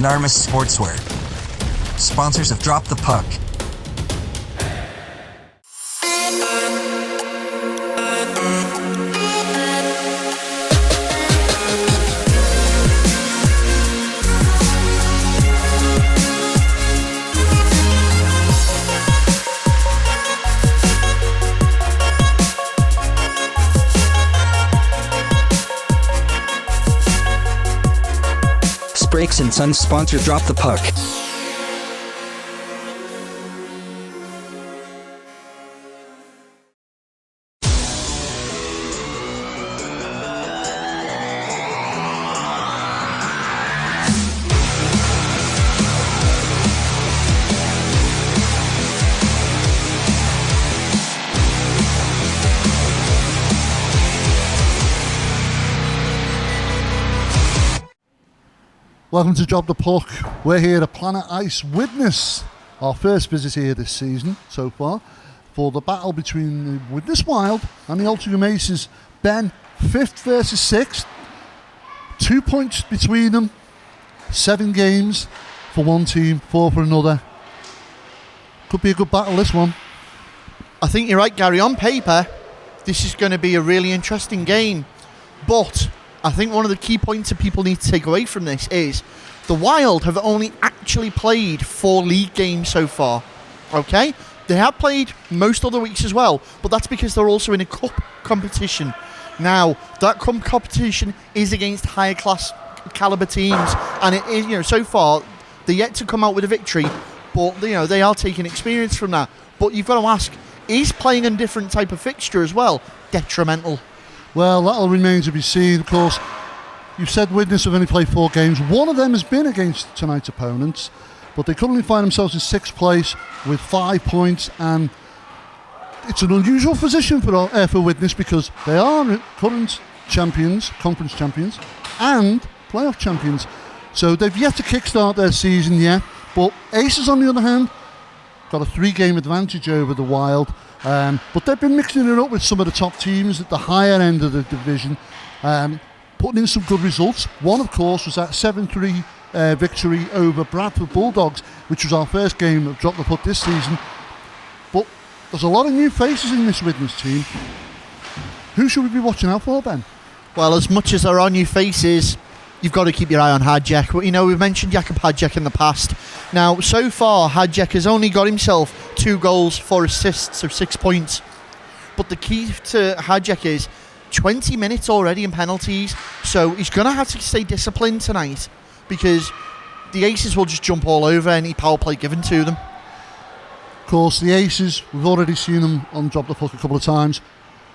Unarmis Sportswear, sponsors of Drop the Puck. Brakes and Sons sponsor Drop the Puck. Welcome to Drop the Puck. We're here at Planet Ice Widnes, our first visit here this season so far, for the battle between the Widnes Wild and the Altrincham Aces. Ben, 5th versus 6th, 2 points between them, 7 games for one team, 4 for another. Could be a good battle, this one. I think you're right, Gary. On paper, this is going to be a really interesting game, but I think one of the key points that people need to take away from this is the Wild have only actually played 4 league games so far, okay? They have played most other weeks as well, but that's because they're also in a cup competition. Now, that cup competition is against higher class caliber teams, and it is, so far, they're yet to come out with a victory, but, they are taking experience from that. But you've got to ask, is playing a different type of fixture as well detrimental? Well, that'll remain to be seen. Of course, you've said Widnes have only played 4 games. One of them has been against tonight's opponents, but they currently find themselves in 6th place with 5 points, and it's an unusual position for Widnes because they are current champions, conference champions, and playoff champions. So they've yet to kickstart their season yet, but Aces, on the other hand, got a 3-game advantage over the Wild. But they've been mixing it up with some of the top teams at the higher end of the division, putting in some good results. One, of course, was that 7-3 victory over Bradford Bulldogs, which was our first game of Drop the Puck this season. But there's a lot of new faces in this Widnes team. Who should we be watching out for, Ben? Well, as much as there are new faces, you've got to keep your eye on Hadjek. We've mentioned Jakub Hadjek in the past. Now, so far, Hadjek has only got himself 2 goals, 4 assists, so 6 points. But the key to Hadjek is 20 minutes already in penalties, so he's going to have to stay disciplined tonight because the Aces will just jump all over any power play given to them. Of course, the Aces, we've already seen them on Drop the Puck a couple of times.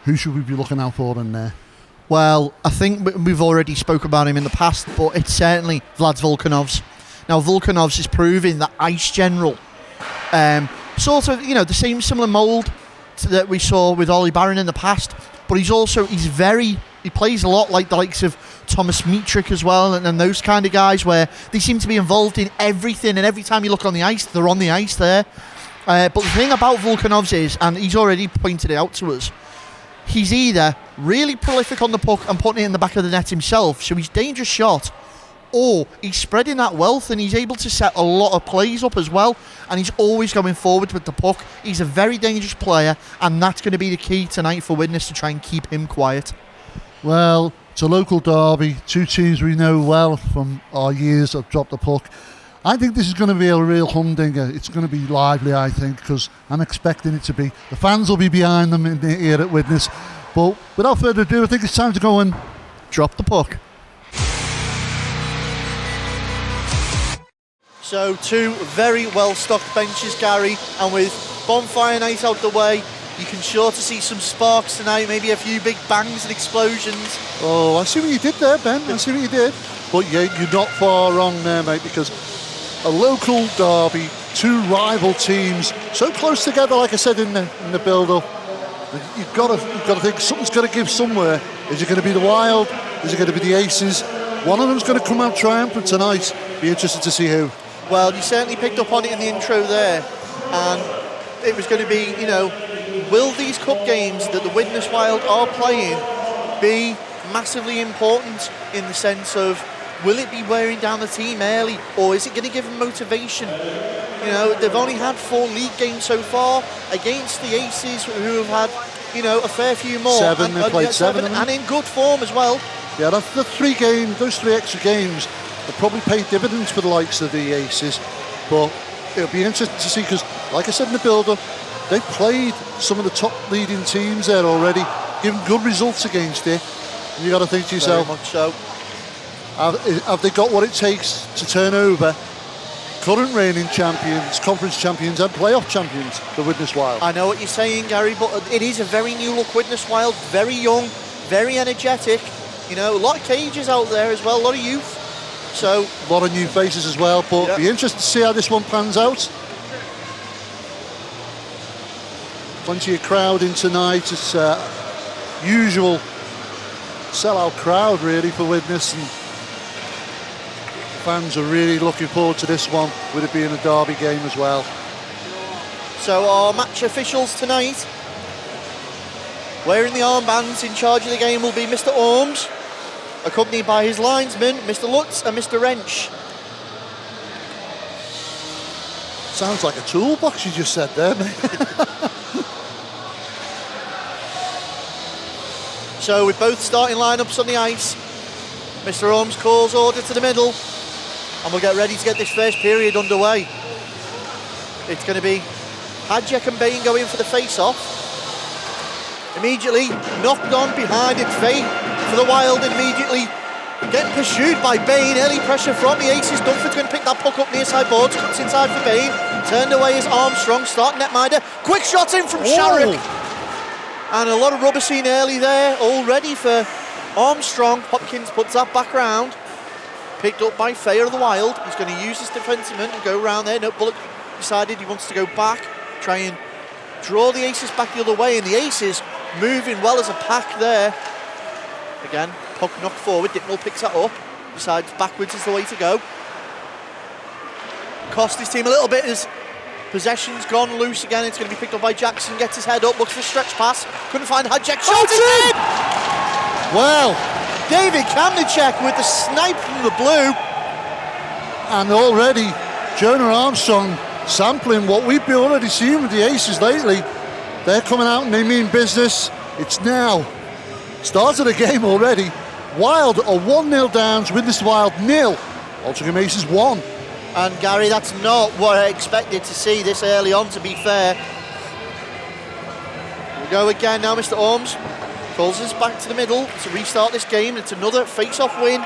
Who should we be looking out for in there? Well, I think we've already spoke about him in the past, but it's certainly Vlad Volkanovs. Now, Volkanovs is proving that ice general, sort of, the same similar mould that we saw with Ollie Barron in the past, but he plays a lot like the likes of Thomas Mitrick as well, and those kind of guys where they seem to be involved in everything, and every time you look on the ice, they're on the ice there. But the thing about Volkanovs is, and he's already pointed it out to us, he's either really prolific on the puck and putting it in the back of the net himself, so he's dangerous shot, or he's spreading that wealth and he's able to set a lot of plays up as well, and he's always going forward with the puck. He's a very dangerous player, and that's going to be the key tonight for Widnes to try and keep him quiet. Well, it's a local derby, 2 teams we know well from our years of Drop the Puck. I think this is going to be a real humdinger. It's going to be lively, I think, because I'm expecting it to be. The fans will be behind them here at Widnes. But without further ado, I think it's time to go and drop the puck. So 2 very well-stocked benches, Gary, and with bonfire night out the way, you can sure to see some sparks tonight, maybe a few big bangs and explosions. Oh, I see what you did there, Ben. I see what you did. But yeah, you're not far wrong there, mate, because a local derby, 2 rival teams, so close together, like I said in the build-up. You've got to think something's got to give somewhere. Is it going to be the Wild? Is it going to be the Aces? One of them's going to come out triumphant tonight. Be interested to see who. Well, you certainly picked up on it in the intro there, and it was going to be, will these cup games that the Widnes Wild are playing be massively important in the sense of will it be wearing down the team early, or is it going to give them motivation? You know, they've only had 4 league games so far against the Aces, who have had, you know, a fair few more. 7, they played 7 and in good form as well. Yeah, those 3 extra games have probably paid dividends for the likes of the Aces, but it'll be interesting to see, because, like I said in the build-up, they've played some of the top leading teams there already, given good results against it, and you got to think to yourself, Very much so. have they got what it takes to turn over current reigning champions, conference champions and playoff champions, the Widnes Wild? I know what you're saying, Gary, but it is a very new look Widnes Wild, very young, very energetic. You know, a lot of cages out there as well, a lot of youth. So A lot of new faces as well, but Yep. be interested to see how this one pans out. Plenty of crowd in tonight. It's usual sellout crowd really for Widnes, and fans are really looking forward to this one, with it being a derby game as well. So our match officials tonight, wearing the armbands in charge of the game, will be Mr. Orms, accompanied by his linesmen, Mr. Lutz and Mr. Wrench. Sounds like a toolbox you just said there, mate. So with both starting lineups on the ice, Mr. Orms calls order to the middle, and we'll get ready to get this first period underway. It's going to be Hadjek and Bain going for the face-off. Immediately knocked on behind, it's Faye for the Wild, and immediately getting pursued by Bain. Early pressure from the Aces. Dunford's going to pick that puck up near side boards, cuts inside for Bain, turned away is Armstrong, starting netminder, quick shot in from Sharrock, and a lot of rubber seen early there already for Armstrong. Hopkins puts that back round, picked up by Faye of the Wild. He's going to use his defenseman and go round there. No, Bullock decided he wants to go back, try and draw the Aces back the other way, and the Aces moving well as a pack there. Again, puck knocked forward, Dicknell picks that up, decides backwards is the way to go. Cost his team a little bit as possession's gone loose again. It's going to be picked up by Jackson, gets his head up, looks for a stretch pass, couldn't find Hadjek, shot it in! Well, David Kamnicek with the snipe from the blue. and already Jonah Armstrong sampling what we've been already seeing with the Aces lately. They're coming out and they mean business. It's now. Start of the game already. Wild are 1-0 down, Widnes Wild 0. Altrincham Aces 1. And Gary, that's not what I expected to see this early on, to be fair. We'll go again now, Mr. Orms. Pulls us back to the middle to restart this game. It's another face-off win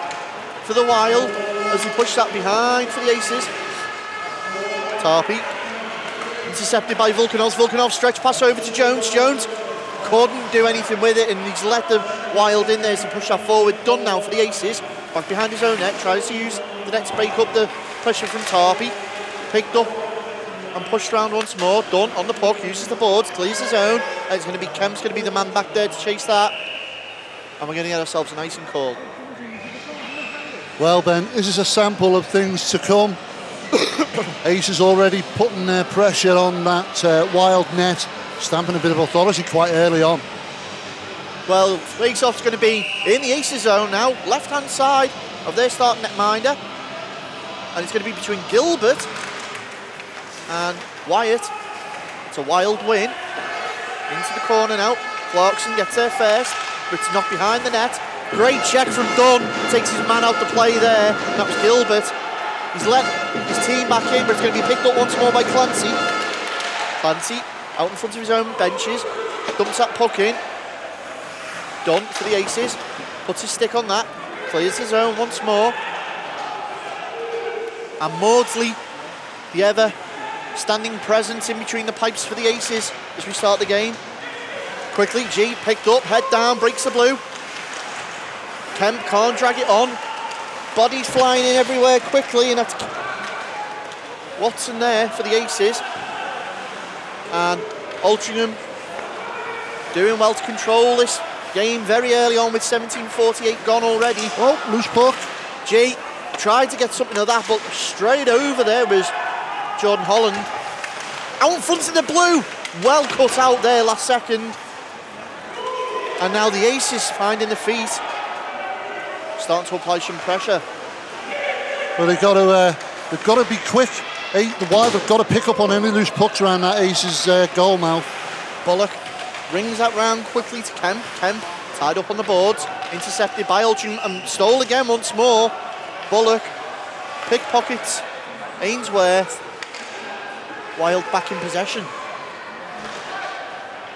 for the Wild as he pushed that behind for the Aces. Tarpey intercepted by Volkanov. Volkanov stretch pass over to Jones. Jones couldn't do anything with it, and he's let the Wild in there to push that forward. Done now for the Aces. Back behind his own net, tries to use the net to break up the pressure from Tarpey. Picked up and pushed round once more. Dunn on the puck, uses the boards, clears his own. And it's going to be Kemp's going to be the man back there to chase that. And we're going to get ourselves an icing call. Well, Ben, this is a sample of things to come. Aces already putting their pressure on that Wild net, stamping a bit of authority quite early on. Well, face-off's going to be in the Aces zone now, left-hand side of their starting netminder. And it's going to be between Gilbert and Wyatt. It's a Wild win. Into the corner now. Clarkson gets there first, but it's knocked behind the net. Great check from Dunn. Takes his man out the play there. That was Gilbert. He's let his team back in, but it's going to be picked up once more by Clancy. Clancy out in front of his own benches. Dumps that puck in. Dunn for the Aces. Puts his stick on that. Clears his own once more. And Maudsley, the ever standing presence in between the pipes for the Aces as we start the game. Quickly, G picked up, head down, breaks the blue. Kemp can't drag it on. Bodies flying in everywhere quickly, and that's Watson there for the Aces. And Altrincham doing well to control this game very early on with 17:48 gone already. Oh, loose puck. G tried to get something of that, but straight over there was Jordan Holland. Out in front of the blue. Well cut out there last second. And now the Aces finding the feet. Starting to apply some pressure. But they've got to be quick. The Wild have got to pick up on any loose pucks around that Aces goal mouth. Bullock rings that round quickly to Kemp. Kemp tied up on the boards, intercepted by Altrincham and stole again once more. Bullock pickpockets Ainsworth. Wild back in possession.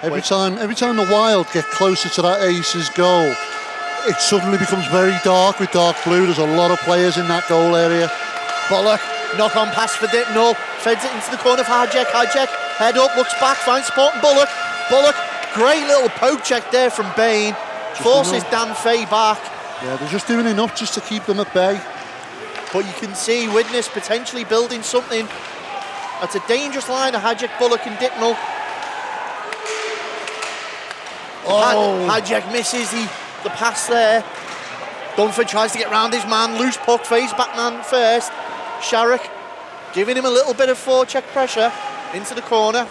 Every time the Wild get closer to that Aces goal, it suddenly becomes very dark with dark blue. There's a lot of players in that goal area. Bullock, knock on pass for Dipnall, feds it into the corner for Hajek. Hajek, head up, looks back, finds support in Bullock. Bullock, great little poke check there from Bain, forces Dan Fay back. Yeah, they're just doing enough just to keep them at bay. But you can see Widnes potentially building something. That's a dangerous line of Hajek, Bullock and Dipnall. Hajek misses the pass there. Dunford tries to get round his man, loose puck, face back man first. Sharrock giving him a little bit of forecheck pressure into the corner.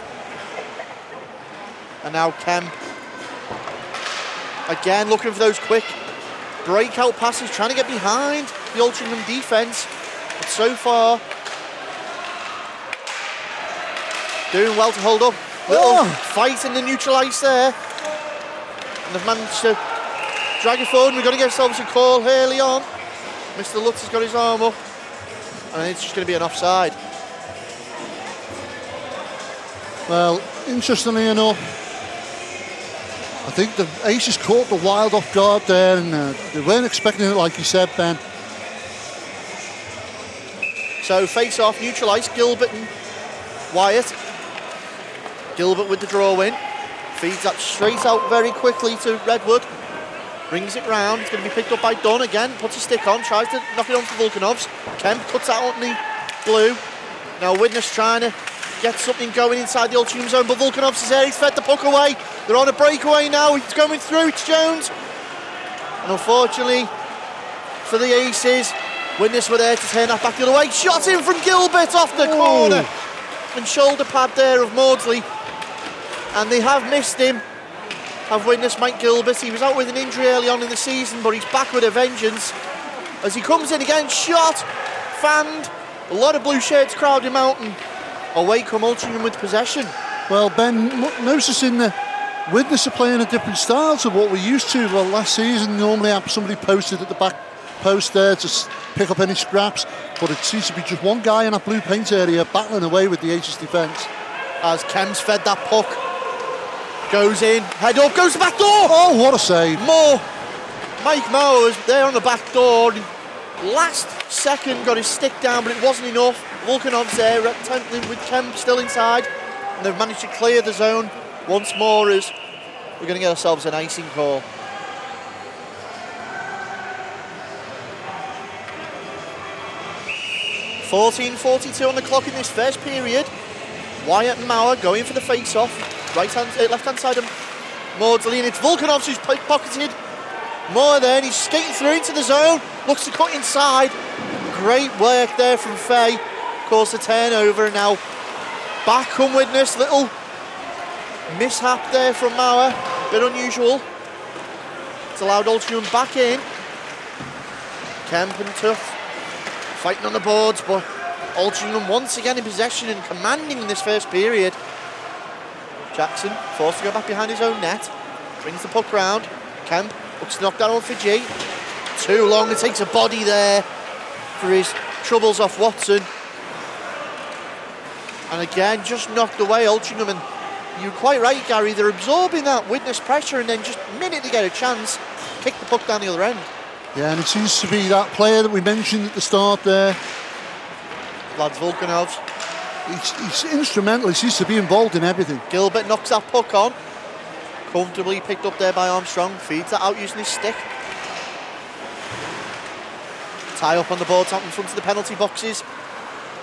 And now Kemp again looking for those quick breakout passes, trying to get behind the Altrincham defence. But so far, doing well to hold up. Little fight in the neutral ice there. And they've managed to drag it forward. We've got to get ourselves a call early on. Mr. Lutz has got his arm up. And it's just going to be an offside. Well, interestingly enough, I think the Aces caught the Wild off guard there, and they weren't expecting it, like you said, Ben. So face off, neutral ice, Gilbert and Wyatt. Gilbert with the draw in. Feeds that straight out very quickly to Redwood. Brings it round. It's going to be picked up by Dunn again. Puts a stick on. Tries to knock it on for Volkanovs. Kemp cuts out on the blue. Now Widnes trying to get something going inside the Altrincham zone, but Volkanovs is there. He's fed the puck away. They're on a breakaway now. He's going through. It's Jones. And unfortunately for the Aces, Widnes were there to turn that back the other way. Shot in from Gilbert off the corner. And shoulder pad there of Maudsley. And they have missed him. Have witnessed Mike Gilbert. He was out with an injury early on in the season, but he's back with a vengeance. As he comes in again, shot, fanned. A lot of blue shirts crowd him out, and away come Altrincham with possession. Well, Ben, noticing the Widnes are playing a different style to what we're used to. Well, last season normally have somebody posted at the back post there to pick up any scraps, but it seems to be just one guy in that blue paint area battling away with the Aces defence. As Kem's fed that puck. Goes in, head up, goes to the back door! Oh, what a save. Mike Moore was there on the back door. Last second got his stick down, but it wasn't enough. Volkanov's there, attempting with Kemp still inside. And they've managed to clear the zone once more as we're going to get ourselves an icing call. .14:42 on the clock in this first period. Wyatt and Mauer going for the face-off. Left-hand side of Maudsley, and it's Volkanovs who's pocketed. Moore there, and he's skating through into the zone. Looks to cut inside. Great work there from Fay. Caused the turnover, and now back come Widnes. Little mishap there from Mauer. Bit unusual. It's allowed Altrincham back in. Kemp and Tuff fighting on the boards, but Altrincham once again in possession and commanding in this first period. Jackson forced to go back behind his own net. Brings the puck round. Kemp looks to knock that on for G. Too long. It takes a body there for his troubles off Watson. And again, just knocked away Altrincham. And you're quite right, Gary. They're absorbing that Widnes pressure, and then just the minute they get a chance, kick the puck down the other end. Yeah, and it seems to be that player that we mentioned at the start there. Lads Volkanovs. He's instrumental. He seems to be involved in everything. Gilbert knocks that puck on. Comfortably picked up there by Armstrong. Feeds that out using his stick. Tie up on the boards out in front of the penalty boxes.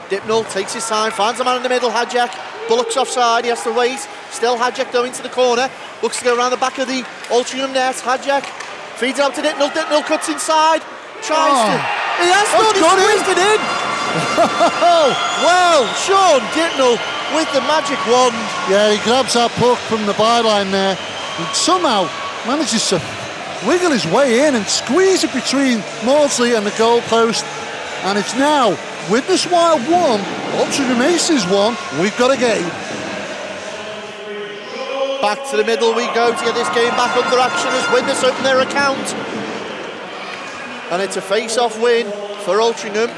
Dipnall takes his time, finds a man in the middle, Hajek. Bullock's offside, he has to wait. Still Hajek though into the corner. Looks to go around the back of the Altrincham net. Hajek feeds out to Dipnall. Dipnall cuts inside. Tries to... He has done, he's squeezed it in. Well, Sean Dipnall with the magic wand. Yeah, he grabs that puck from the byline there and somehow manages to wiggle his way in and squeeze it between Maudsley and the goal post. And it's now Widnes Wild 1, Altrincham Aces 1. We've got a game. Back to the middle we go to get this game back under action as Widnes open their account. And it's a face-off win for Altrincham.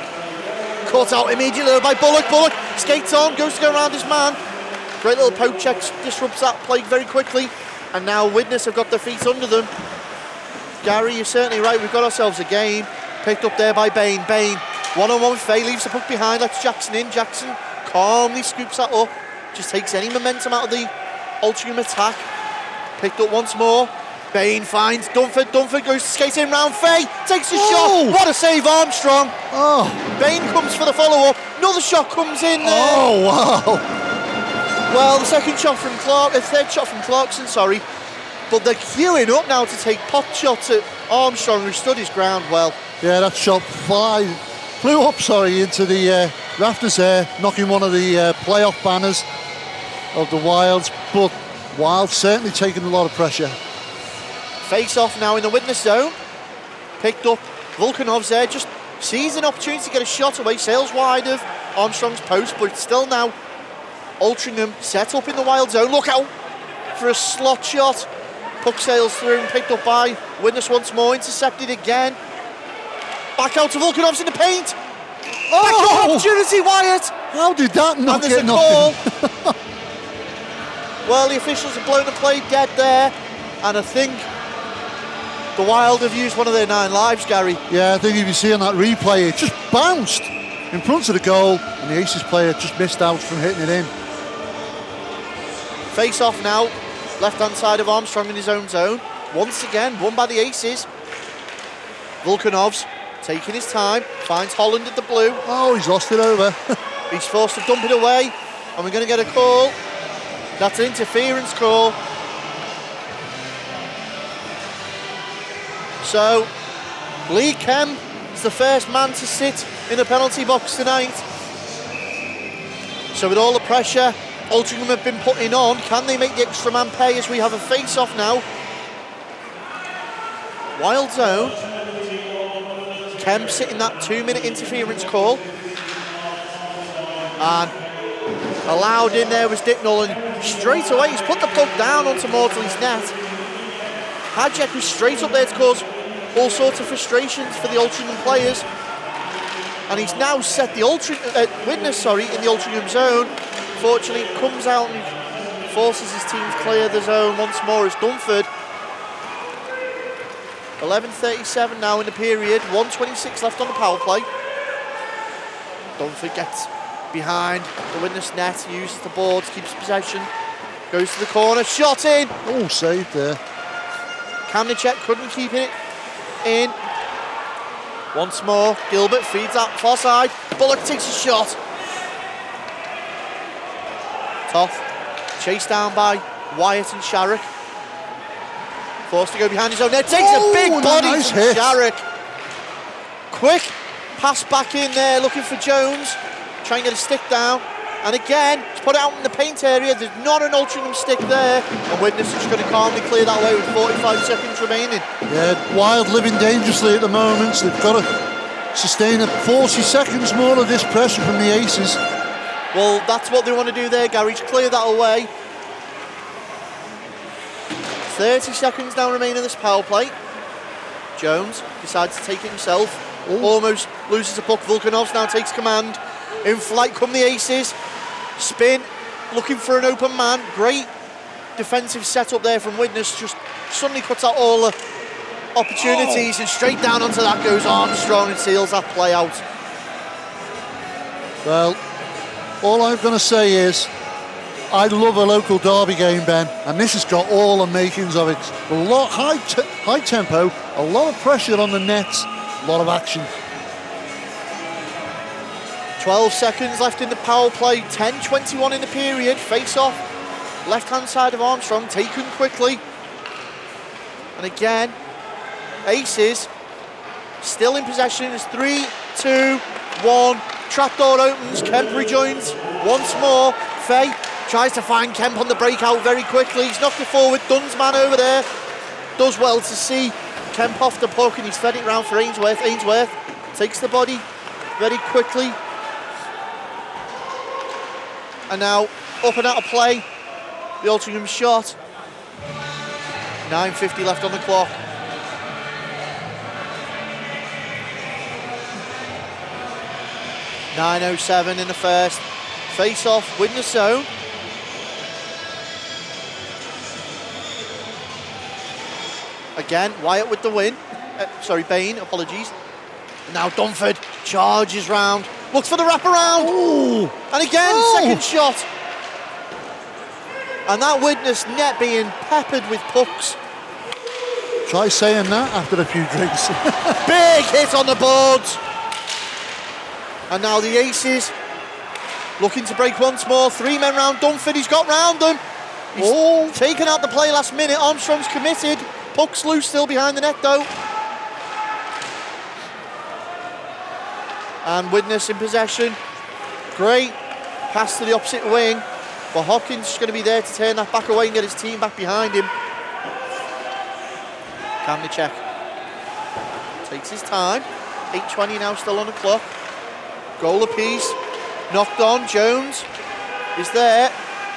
Caught out immediately by Bullock. Bullock skates on, goes to go around his man. Great little poke check, disrupts that play very quickly. And now Widnes have got their feet under them. Gary, you're certainly right, we've got ourselves a game. Picked up there by Bain. Bain, one-on-one Faye, leaves the puck behind, lets Jackson in. Jackson calmly scoops that up. Just takes any momentum out of the Altrincham attack. Picked up once more. Bain finds Dunford. Dunford goes to skate in round Faye. Takes a shot. What a save, Armstrong. Oh. Bain comes for the follow-up. Another shot comes in there. Oh, wow. Well, the third shot from Clarkson, sorry. But they're queuing up now to take pot shots at Armstrong, who stood his ground well. Yeah, that shot flew up into the rafters there, knocking one of the playoff banners of the Wilds. But Wild certainly taking a lot of pressure. Face off now in the Widnes zone. Picked up. Volkanov's there, just sees an opportunity to get a shot away. Sails wide of Armstrong's post, but it's still now Altrincham set up in the Wild zone. Look out for a slot shot. Puck sails through and picked up by Widnes once more. Intercepted again. Back out to Volkanov's in the paint. Back opportunity, Wyatt. How did that not get knocked in? Well, the officials have blown the play dead there, and I think the Wild have used one of their 9 lives, Gary. Yeah, I think if you see on that replay, it just bounced in front of the goal, and the Aces player just missed out from hitting it in. Face off now, left-hand side of Armstrong in his own zone. Once again, won by the Aces. Volkanov's taking his time, finds Holland at the blue. Oh, he's lost it over. He's forced to dump it away, and we're going to get a call. That's an interference call. So, Lee Kemp is the first man to sit in the penalty box tonight. So with all the pressure Altrincham have been putting on, can they make the extra man pay as we have a face-off now? Wild zone. Kemp sitting that 2-minute interference call. And allowed in there was Dicknell, and straight away he's put the puck down onto Mortley's net. Hadjek was straight up there to cause all sorts of frustrations for the Altrincham players. And he's now set the Widnes in the Altrincham zone. Fortunately, comes out and forces his team to clear the zone once more as Dunford. 11:37 now in the period, 1:26 left on the power play. Dunford gets behind the Widnes net, uses the boards, keeps possession, goes to the corner, shot in. Oh, saved there. Kamnicek couldn't keep it in. Once more, Gilbert feeds that far side. Bullock takes a shot. Toth, chased down by Wyatt and Sharrock. Forced to go behind his own net. Takes a big body nice from hit. Sharrock. Quick pass back in there, looking for Jones. Try and get a stick down. And again, he's put it out in the paint area. There's not an Altrincham stick there. And Widnes is just going to calmly clear that away with 45 seconds remaining. Yeah, Wild living dangerously at the moment. So they've got to sustain 40 seconds more of this pressure from the Aces. Well, that's what they want to do there, Gary. Just clear that away. 30 seconds now remaining in this power play. Jones decides to take it himself. Almost loses the puck. Volkanovs now takes command. In flight come the Aces. Spin, looking for an open man. Great defensive setup there from Widnes. Just suddenly cuts out all the opportunities, and straight down onto that goes Armstrong and seals that play out. Well, all I'm going to say is I love a local derby game, Ben, and this has got all the makings of it. A lot high tempo, a lot of pressure on the nets, a lot of action. 12 seconds left in the power play, 10:21 in the period. Face off, left hand side of Armstrong, taken quickly. And again, Aces still in possession. It's 3, 2, 1. Trapdoor opens, Kemp rejoins once more. Faye tries to find Kemp on the breakout very quickly. He's knocked it forward. Dunn's man over there does well to see Kemp off the puck, and he's fed it round for Ainsworth. Ainsworth takes the body very quickly. And now up and out of play. The Altrincham shot. 9:50 left on the clock. .907 in the first. Face off, Widnes zone. Again, Wyatt with the win. Bain, apologies. Now Dunford charges round. Looks for the wraparound. Ooh. And again, second shot. And that Widnes net being peppered with pucks. Try saying that after a few drinks. Big hit on the boards. And now the Aces looking to break once more. 3 men round Dunford. He's got round them. He's taken out the play last minute. Armstrong's committed. Puck's loose still behind the net though. And Widnes in possession. Great pass to the opposite wing. But Hopkins is going to be there to turn that back away and get his team back behind him. Kamnicek takes his time. 8:20 now still on the clock. Goal apiece. Knocked on. Jones is there.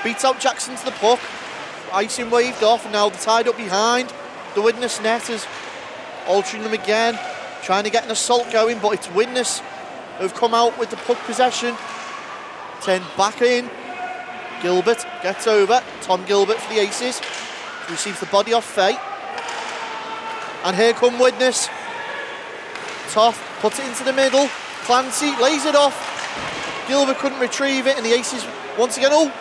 Beats out Jackson to the puck. Icing waved off and now they're tied up behind the Widnes net as Altrincham again trying to get an assault going, but it's Widnes who've come out with the puck possession. Turned back in. Gilbert gets over. Tom Gilbert for the Aces. Receives the body off Fay. And here come Widnes. Toth puts it into the middle. Clancy lays it off. Gilbert couldn't retrieve it and the Aces once again,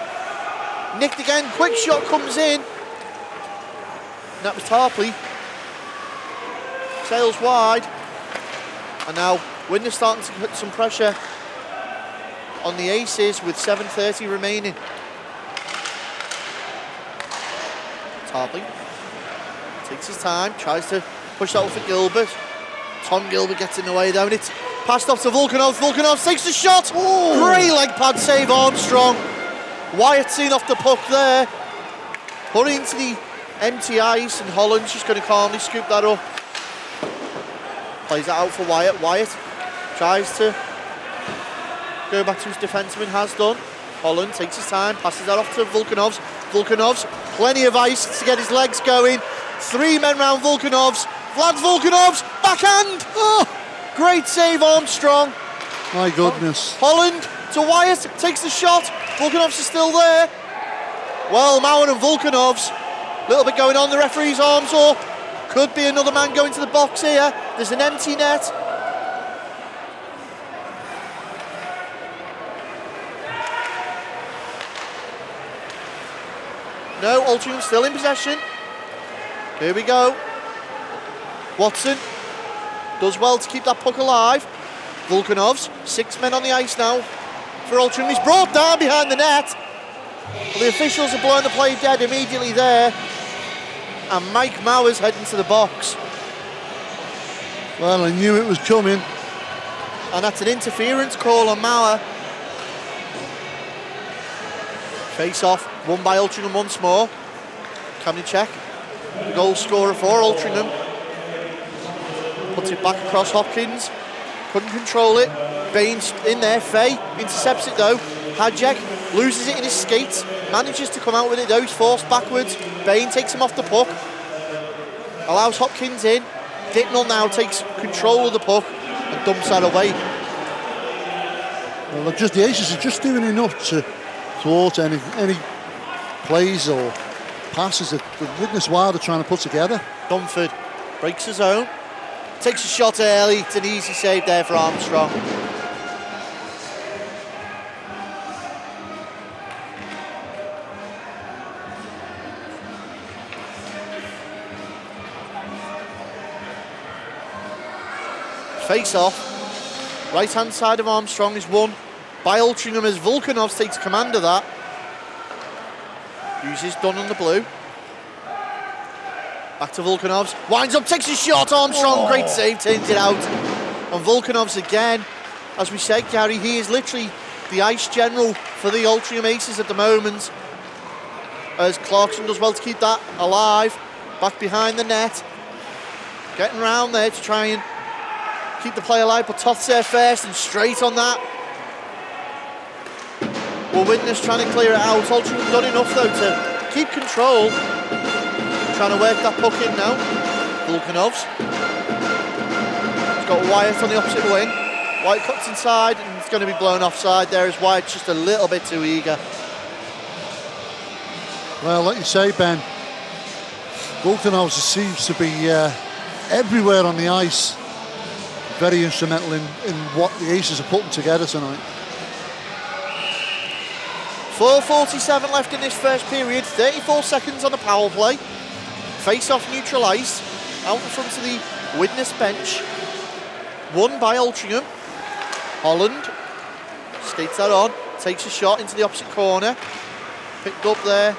nicked again. Quick shot comes in. And that was Tarpley. Sails wide. And now Widnes starting to put some pressure on the Aces with 7:30 remaining. Tarpley takes his time, tries to push that off for Gilbert. Tom Gilbert gets in the way though, and it's passed off to Volkanov. Volkanov takes the shot. Ooh. Great leg pad save, Armstrong. Wyatt seen off the puck there. Put it into the empty ice, and Holland's just going to calmly scoop that up. Plays that out for Wyatt. Wyatt tries to go back to his defenseman, has done. Holland takes his time, passes that off to Volkanovs. Volkanovs, plenty of ice to get his legs going. 3 men round Volkanovs. Vlad Volkanovs, backhand! Oh, great save, Armstrong. My goodness. Holland to Wyatt, takes the shot. Volkanovs is still there. Well, Mauer and Volkanovs, a little bit going on, the referee's arms up. Could be another man going to the box here. There's an empty net. No, Altrincham still in possession. Here we go. Watson does well to keep that puck alive. Volkanovs, 6 men on the ice now for Altrincham. He's brought down behind the net. Well, the officials are blowing the play dead immediately there. And Mike Mauer's heading to the box. Well, I knew it was coming. And that's an interference call on Mauer. Face off, won by Altrincham once more. Kamnicek, goal scorer for Altrincham. Puts it back across Hopkins. Couldn't control it. Bain's in there. Fay intercepts it though. Hadjek loses it in his skates. Manages to come out with it though. He's forced backwards. Bain takes him off the puck. Allows Hopkins in. Dicknell now takes control of the puck and dumps that away. Well, the Aces are just doing enough to thwart any plays or passes that the Widnes Wild are trying to put together. Dunford breaks his own. Takes a shot early. It's an easy save there for Armstrong. Face off. Right hand side of Armstrong is won by Altrincham as Volkanovs takes command of that. Uses Dunn on the blue. Back to Volkanovs. Winds up, takes a shot. Armstrong, great save, turns it out. And Volkanovs again. As we said, Gary, he is literally the ice general for the Altrincham Aces at the moment. As Clarkson does well to keep that alive. Back behind the net. Getting round there to try and keep the play alive, but Toth's there first and straight on that. Well, Widnes trying to clear it out. Altrincham done enough though to keep control. Trying to work that puck in now. Volkanovs. He's got Wyatt on the opposite wing. Wyatt cuts inside and it's going to be blown offside there as Wyatt's just a little bit too eager. Well, like you say, Ben, Volkanovs seems to be everywhere on the ice. Very instrumental in what the Aces are putting together tonight. 4:47 left in this first period, 34 seconds on the power play. Face-off neutral ice, out in front of the Widnes bench. Won by Altrincham. Holland skates that on, takes a shot into the opposite corner. Picked up there.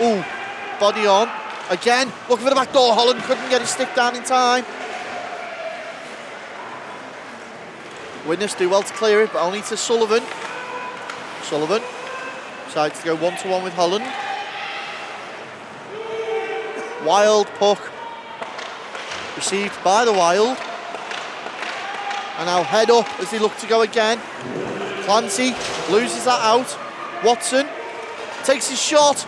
Ooh, body on. Again, looking for the back door. Holland couldn't get his stick down in time. Widnes do well to clear it, but only to Sullivan. Sullivan decides to go one-to-one with Holland. Wild puck received by the Wild. And now head up as they look to go again. Clancy loses that out. Watson takes his shot.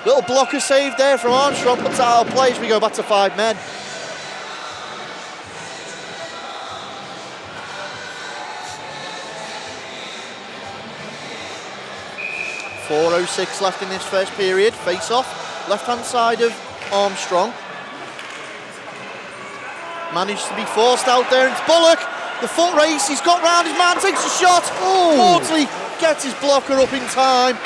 Little blocker save there from Armstrong, puts that out of play as we go back to 5 men. .406 left in this first period. Face off, left hand side of Armstrong. Managed to be forced out there, and it's Bullock. The foot race, he's got round his man, takes a shot. Maudsley gets his blocker up in time.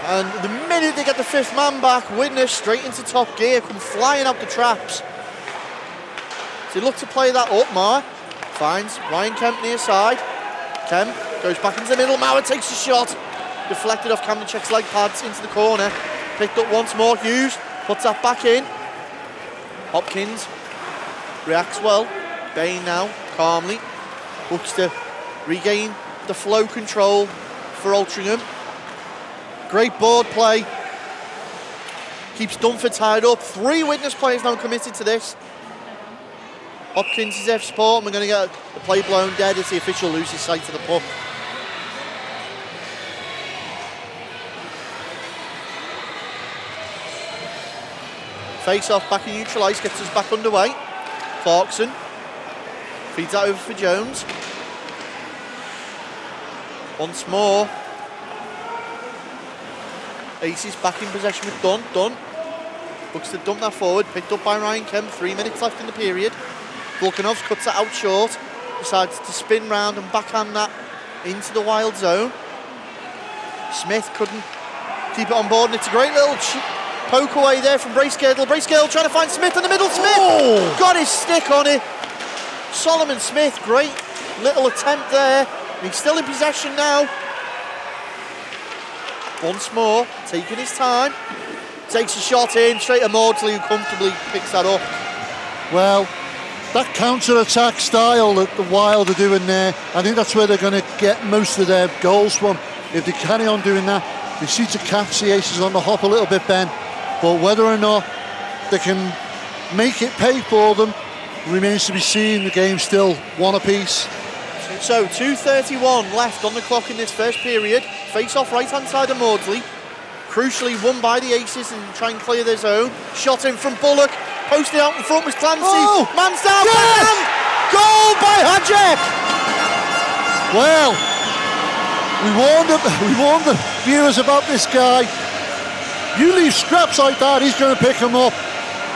And the minute they get the 5th man back, Widnes straight into top gear, come flying up the traps. So they look to play that up. Maher finds Ryan Kemp near side. Kemp goes back into the middle. Maher takes a shot. Deflected off Kamnicek's leg pads into the corner. Picked up once more. Hughes puts that back in. Hopkins reacts well. Bain now, calmly, looks to regain the flow control for Altrincham. Great board play. Keeps Dunford tied up. 3 Widnes players now committed to this. Hopkins is there for support, and we're going to get the play blown dead as the official loses sight of the puck. Face off back in neutral ice, gets us back underway. Clarkson feeds that over for Jones. Once more. Aces back in possession with Dunn. Dunn looks to dump that forward, picked up by Ryan Kemp. 3 minutes left in the period. Volkanovs cuts it out short, decides to spin round and backhand that into the Wild zone. Smith couldn't keep it on board, and it's a great little poke away there from Bracegirdle. Bracegirdle trying to find Smith in the middle. Smith got his stick on it. Solomon Smith, great little attempt there. And he's still in possession now. Once more, taking his time. Takes a shot in, straight to Maudsley, who comfortably picks that up. Well, that counter-attack style that the Wild are doing there, I think that's where they're going to get most of their goals from. If they carry on doing that, they seem to catch the Aces on the hop a little bit, Ben. But whether or not they can make it pay for them remains to be seen. The game's still 1 apiece. So 2:31 left on the clock in this first period. Face off right hand side of Maudsley. Crucially won by the Aces and try and clear their zone. Shot in from Bullock. Posted out in front was Clancy. Man's down. Yes! Goal by Hadjek. Well, we warned the viewers about this guy. You leave scraps like that, he's going to pick him up.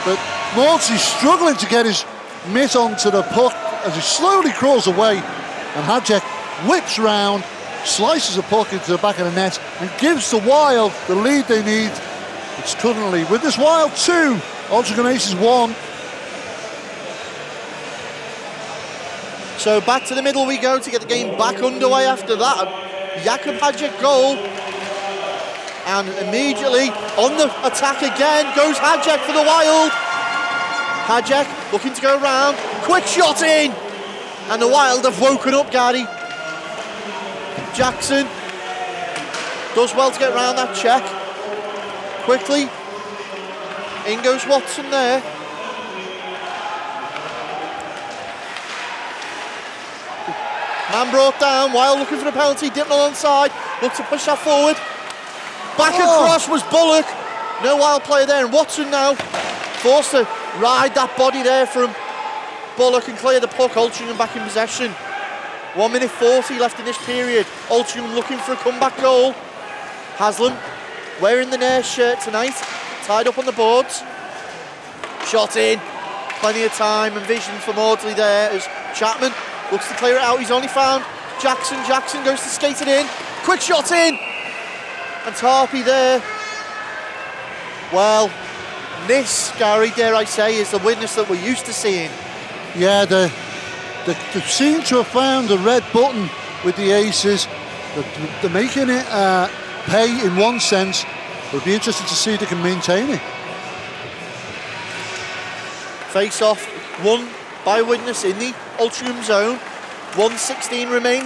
But Maudsley's struggling to get his mitt onto the puck as he slowly crawls away. And Hadjek whips round, slices the puck into the back of the net and gives the Wild the lead they need. It's currently with this Wild 2, Altrincham Aces 1. So back to the middle we go to get the game back underway after that. Jakub Hadjek goal. And immediately on the attack again goes Hadjek for the Wild. Hadjek looking to go round. Quick shot in. And the Wild have woken up, Gary. Jackson does well to get around that check. Quickly. In goes Watson there. Man brought down, Wild looking for the penalty, dipping alongside, looked to push that forward. Back across was Bullock. No Wild player there, and Watson now forced to ride that body there from Bullock and clear the puck. Altrincham back in possession. 1 minute 40 left in this period. Altrincham looking for a comeback goal. Haslam wearing the Nair shirt tonight, tied up on the boards. Shot in, plenty of time and vision for Maudsley there as Chapman looks to clear it out. He's only found Jackson. Jackson goes to skate it in. Quick shot in. And Tarpey there. Well, this, Gary, dare I say, is the Widnes that we're used to seeing. Yeah, they seem to have found the red button with the Aces. They're making it pay in one sense. It'll be interesting to see if they can maintain it. Face off, won by Widnes in the Altrincham zone. 1:16 remain.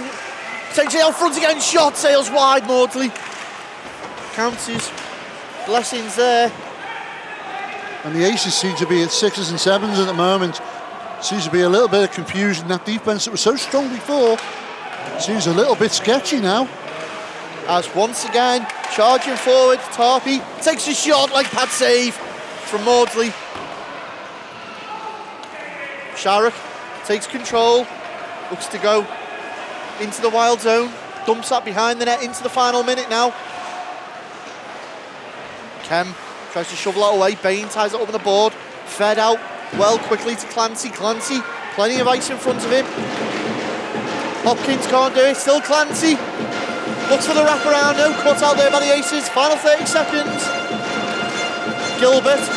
Takes it out front again, shot sails wide. Maudsley counts his blessings there. And the Aces seem to be at 6s and 7s at the moment. Seems to be a little bit of confusion. That defence that was so strong before seems a little bit sketchy now. As once again, charging forward, Tarpey takes a shot, like pad save from Maudsley. Sharrock takes control, looks to go into the Wild zone, dumps that behind the net into the final minute now. Kem tries to shovel that away, Bain ties it up on the board, fed out well quickly to Clancy. Clancy, plenty of ice in front of him. Hopkins can't do it, still Clancy. Looks for the wraparound, no cut out there by the Aces. Final 30 seconds. Gilbert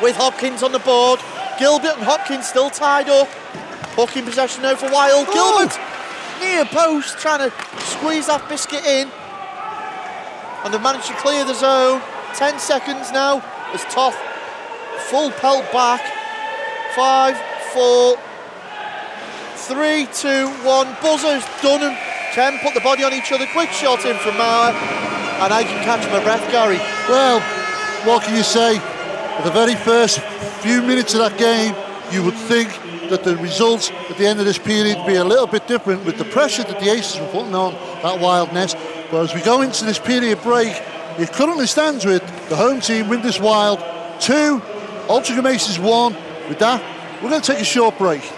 with Hopkins on the board. Gilbert and Hopkins still tied up. Puck in possession now for Wild. Gilbert near post, trying to squeeze that biscuit in. And they've managed to clear the zone. 10 seconds now as Toth full pelt back. 5, 4, 3, 2, 1. Buzzer's done him. Ken put the body on each other. Quick shot in from Mauer. And I can catch my breath, Gary. Well, what can you say? At the very first few minutes of that game, you would think that the results at the end of this period would be a little bit different with the pressure that the Aces were putting on that Wild net. But as we go into this period break, it currently stands with the home team Widnes Wild 2, Altrincham Aces 1. With that, we're going to take a short break.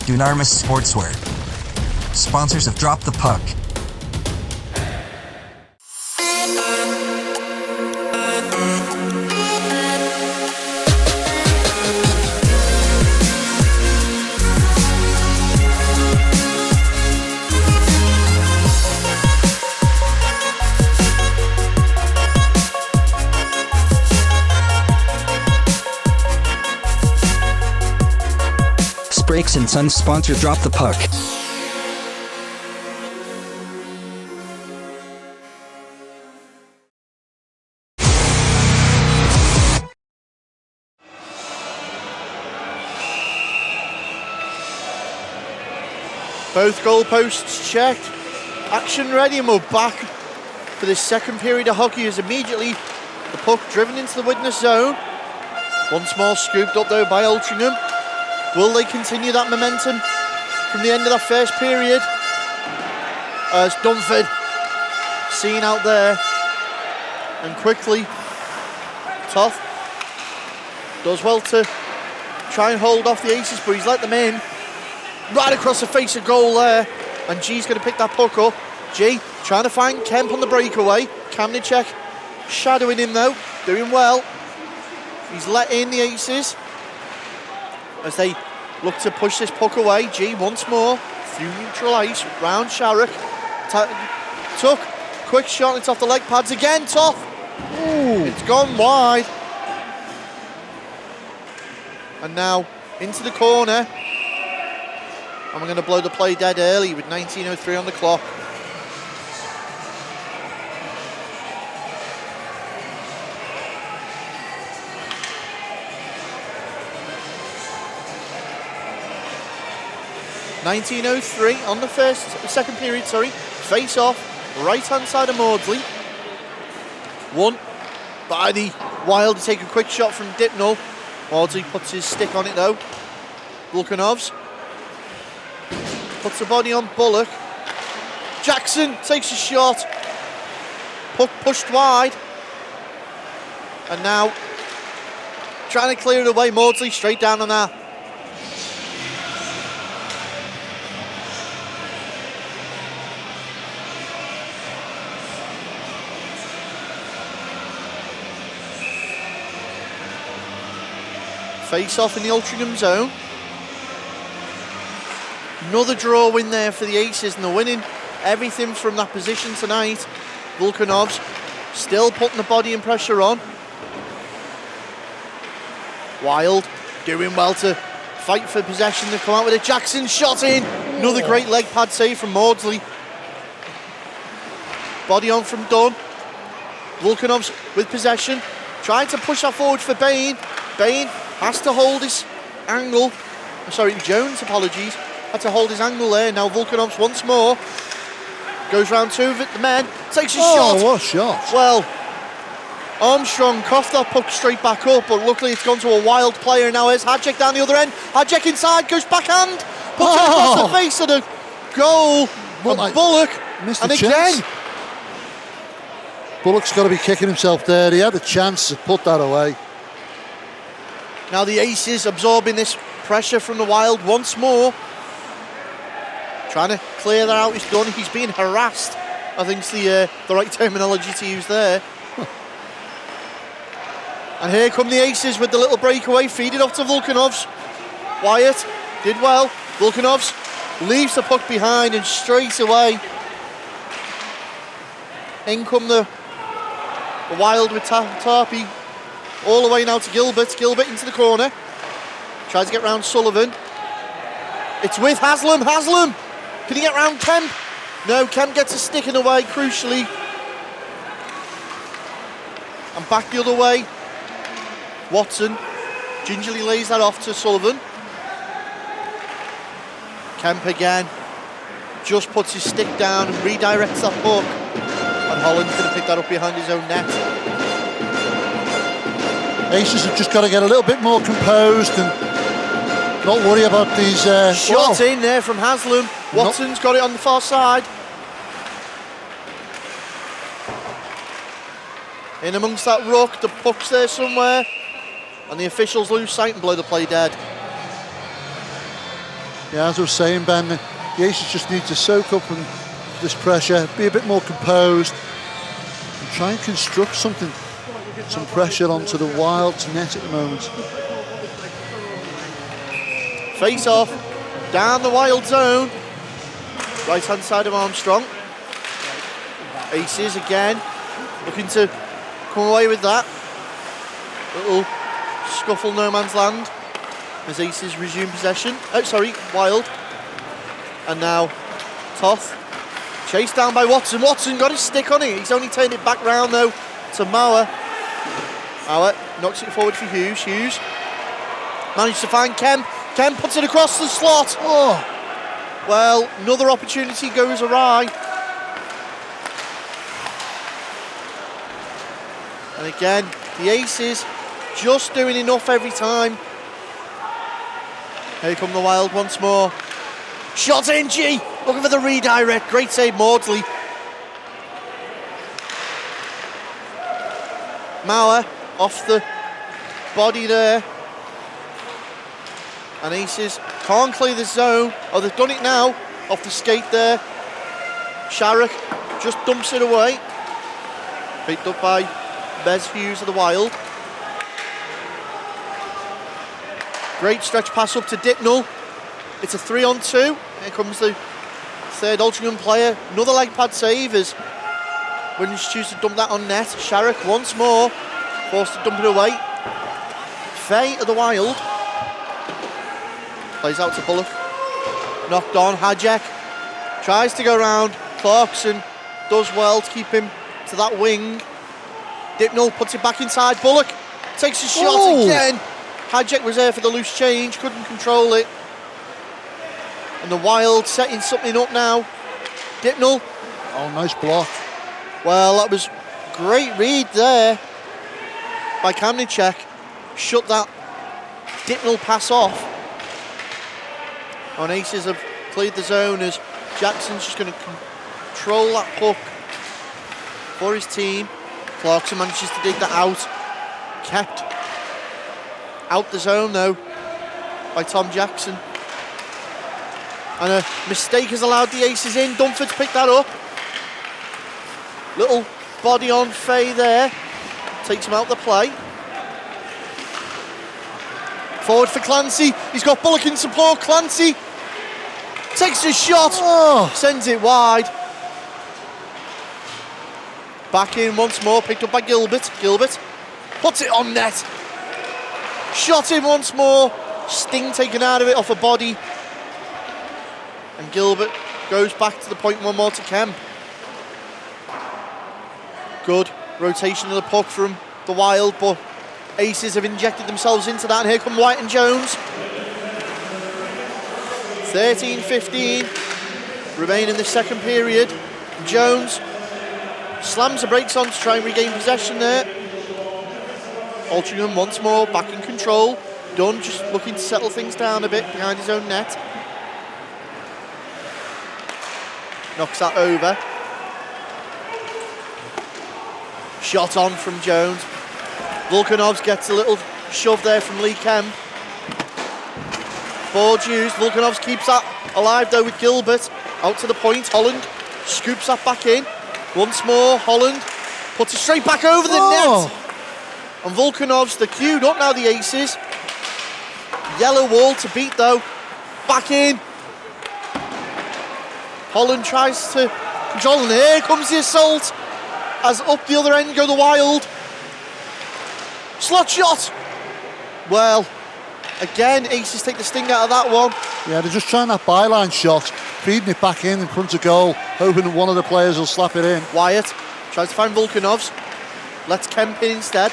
Dunarmis Sportswear, sponsors of Drop the Puck. Brakes and Sons sponsor Drop the Puck. Both goalposts checked. Action ready, and we're back for this second period of hockey as immediately the puck driven into the Widnes zone. Once more scooped up though by Altrincham. Will they continue that momentum from the end of that first period? As Dunford seen out there, and quickly Toth does well to try and hold off the Aces, but he's let them in right across the face of goal there, and G's going to pick that puck up. G trying to find Kemp on the breakaway. Kamnicek shadowing him though, doing well. He's let in the Aces as they look to push this puck away. G once more through neutral ice, round Sharrock. Took, quick shot, it's off the leg pads again, Toth. Ooh, it's gone wide. And now into the corner. And we're going to blow the play dead early with 19:03 on the clock. 19:03 on the second period, face off, right hand side of Maudsley. Won by the Wild to take a quick shot from Dipnall. Maudsley puts his stick on it though. Volkanovs puts the body on Bullock. Jackson takes a shot. Puck pushed wide. And now trying to clear it away. Maudsley straight down on that. Face off in the Altrincham zone. Another draw win there for the Aces, and they're winning everything from that position tonight. Volkanovs still putting the body and pressure on. Wild doing well to fight for possession. They've come out with a Jackson shot in. Another great leg pad save from Maudsley. Body on from Dunn. Volkanovs with possession. Trying to push that forward for Bain. Bain has to hold his angle. Sorry, Jones, apologies. Had to hold his angle there. Now Volkanovs once more. Goes round two of it, the men. Takes a shot. Oh, what a shot. Well, Armstrong coughed that puck straight back up, but luckily it's gone to a Wild player. Now here's Hadjek down the other end. Hadjek inside, goes backhand. Puts it across the face of the goal. And Bullock. Missed and the again. chance. Bullock's got to be kicking himself there. He had a chance to put that away. Now the Aces absorbing this pressure from the Wild once more. Trying to clear that out. He's done. He's being harassed. I think's the right terminology to use there. And here come the Aces with the little breakaway. Feed it off to Volkanovs. Wyatt did well. Volkanovs leaves the puck behind and straight away in come the Wild with Tarpey. All the way now to Gilbert. Gilbert into the corner. Tries to get round Sullivan. It's with Haslam. Haslam! Can he get round Kemp? No, Kemp gets a stick in the way, crucially. And back the other way. Watson gingerly lays that off to Sullivan. Kemp again. Just puts his stick down and redirects that puck. And Holland's going to pick that up behind his own net. Aces have just got to get a little bit more composed and not worry about these... Shot in there from Haslam. Watson's got it on the far side. In amongst that ruck, the puck's there somewhere. And the officials lose sight and blow the play dead. Yeah, as I was saying, Ben, the Aces just need to soak up on this pressure, be a bit more composed, and try and construct something. Some pressure onto the Wild's net at the moment. Face off, down the Wild zone. Right hand side of Armstrong. Aces again, looking to come away with that. Little scuffle, no man's land. As Aces resume possession. Wild. And now Toth. Chased down by Watson. Watson got his stick on it. He's only turned it back round though to Mauer. Mauer knocks it forward for Hughes. Hughes managed to find Kemp. Kemp puts it across the slot. Oh, well, another opportunity goes awry. And again, the Aces just doing enough every time. Here come the Wild once more. Shot in, G. Looking for the redirect. Great save, Maudsley. Mauer off the body there. And Aces can't clear the zone. Oh, they've done it now. Off the skate there. Sharrock just dumps it away. Picked up by Bez Hughes of the Wild. Great stretch pass up to Dipnall. It's a 3-on-2. Here comes the third Altrincham player. Another leg pad save as Widnes choose to dump that on net. Sharrock once more. Forced to dump it away. Fay of the Wild. Plays out to Bullock. Knocked on. Hadjek tries to go round. Clarkson does well to keep him to that wing. Dipnall puts it back inside. Bullock takes a shot again. Hadjek was there for the loose change. Couldn't control it. And the Wild setting something up now. Dipnell. Oh, nice block. Well, that was great read there by Kamnicek. Shut that Dipnell pass off. And Aces have cleared the zone as Jackson's just going to control that puck for his team. Clarkson manages to dig that out. Kept out the zone though by Tom Jackson. And a mistake has allowed the Aces in. Dunford's picked that up. Little body on Fay there. Takes him out the play. Forward for Clancy. He's got Bullock in support. Clancy takes a shot. Sends it wide. Back in once more. Picked up by Gilbert. Gilbert puts it on net. Shot in once more. Sting taken out of it off a body. And Gilbert goes back to the point one more to Kemp. Good rotation of the puck from the Wild, but Aces have injected themselves into that, and here come White and Jones. 13-15 remain in the second period. Jones slams the brakes on to try and regain possession there. Altrincham once more back in control. Dunn just looking to settle things down a bit behind his own net. Knocks that over. Shot on from Jones. Volkanovs gets a little shove there from Lee Kemp. Boards used. Volkanovs keeps that alive though with Gilbert. Out to the point. Holland scoops that back in. Once more, Holland puts it straight back over the net. And Volkanovs, they're queued up now, the Aces. Yellow wall to beat though. Back in. Holland tries to control, and here comes the assault. As up the other end go the Wild. Slot shot. Well, again, Aces take the sting out of that one. Yeah, they're just trying that byline shot, feeding it back in front of goal, hoping that one of the players will slap it in. Wyatt tries to find Volkanovs. Lets Kemp in instead.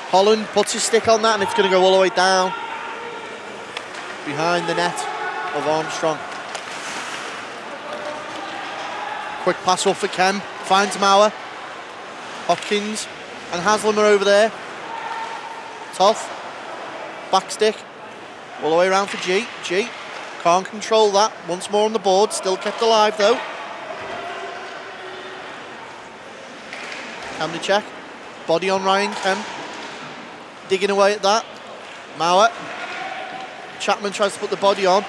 Holland puts his stick on that, and it's going to go all the way down behind the net of Armstrong. Quick pass off for Kemp. Finds Mauer. Hopkins and Haslam are over there. Toth. Back stick. All the way around for G. G can't control that. Once more on the board. Still kept alive though. Kamnicek. Body on Ryan Kemp. Digging away at that. Mauer. Chapman tries to put the body on.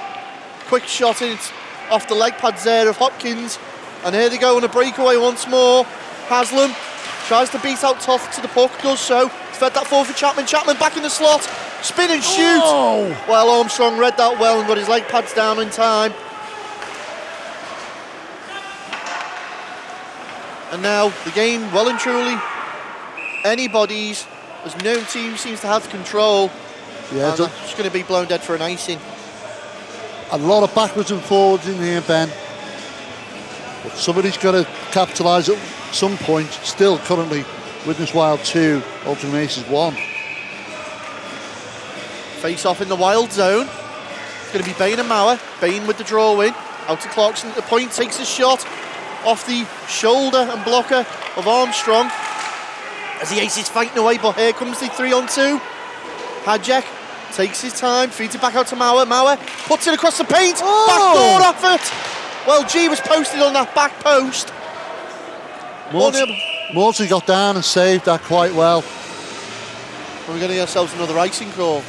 Quick shot in. It's off the leg pads there of Hopkins. And here they go on a breakaway once more. Haslam tries to beat out Toth to the puck. Does so. Fed that forward for Chapman. Chapman back in the slot. Spin and shoot. Oh. Well, Armstrong read that well and got his leg pads down in time. And now the game well and truly anybody's, as no team seems to have control. Yeah, and it's going to be blown dead for an icing. A lot of backwards and forwards in here, Ben. But somebody's got to capitalise at some point. Still currently Widnes Wild 2, Altrincham Aces 1. Face off in the Wild zone. It's going to be Bain and Mauer. Bain with the draw in. Out to Clarkson at the point. Takes a shot off the shoulder and blocker of Armstrong. As the Aces fighting away, but here comes the 3-on-2. Hadjek takes his time. Feeds it back out to Mauer. Mauer puts it across the paint. Backdoor effort. Well, G was posted on that back post. Morsley got down and saved that quite well. We're going to get ourselves another icing call.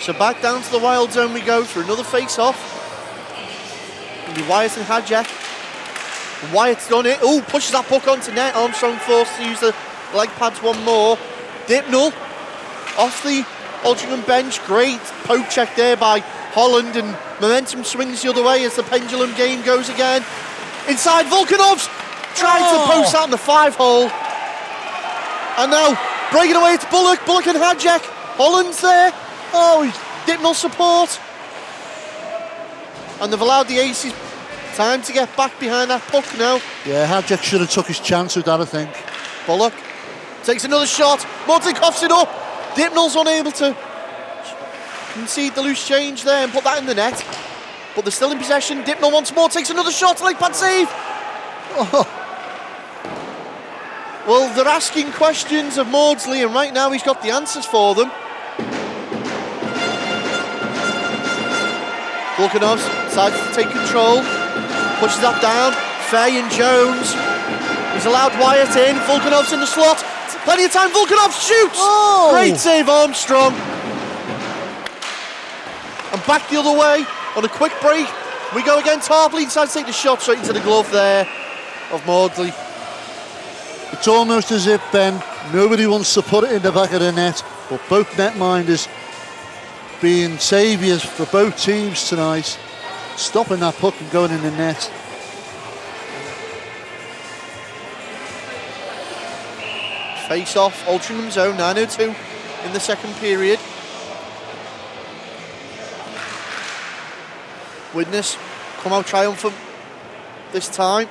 So back down to the Wild zone we go for another face-off. It'll be Wyatt and Hadjek. Wyatt's done it. Oh, pushes that puck onto net. Armstrong forced to use the leg pads one more. Dipnell off the Altrincham bench. Great poke check there by Holland, and momentum swings the other way as the pendulum game goes again. Inside, Volkanovs trying to post that in the 5-hole. And now breaking away, it's Bullock. Bullock and Hadjek. Holland's there. Oh, he's Dipnell support. And they've allowed the Aces Time to get back behind that puck now. Yeah, Hadjek should have took his chance with that, I think. Bullock takes another shot. Maudsley coughs it up. Dipnell's unable to concede the loose change there and put that in the net. But they're still in possession. Dipnell once more takes another shot. Leg pad save. Oh. Well, they're asking questions of Maudsley, and right now he's got the answers for them. Volkanovs decides to take control. Pushes that down. Fay and Jones. He's allowed Wyatt in. Volkanovs in the slot. Plenty of time. Volkanovs shoots. Oh. Great save, Armstrong. And back the other way on a quick break. We go again. Tarpley decides to take the shot straight into the glove there of Maudsley. It's almost as if, Ben, nobody wants to put it in the back of the net, but both netminders being saviours for both teams tonight, stopping that puck and going in the net. Face off, Altrincham zone, 9:02 in the second period. Widnes come out triumphant this time.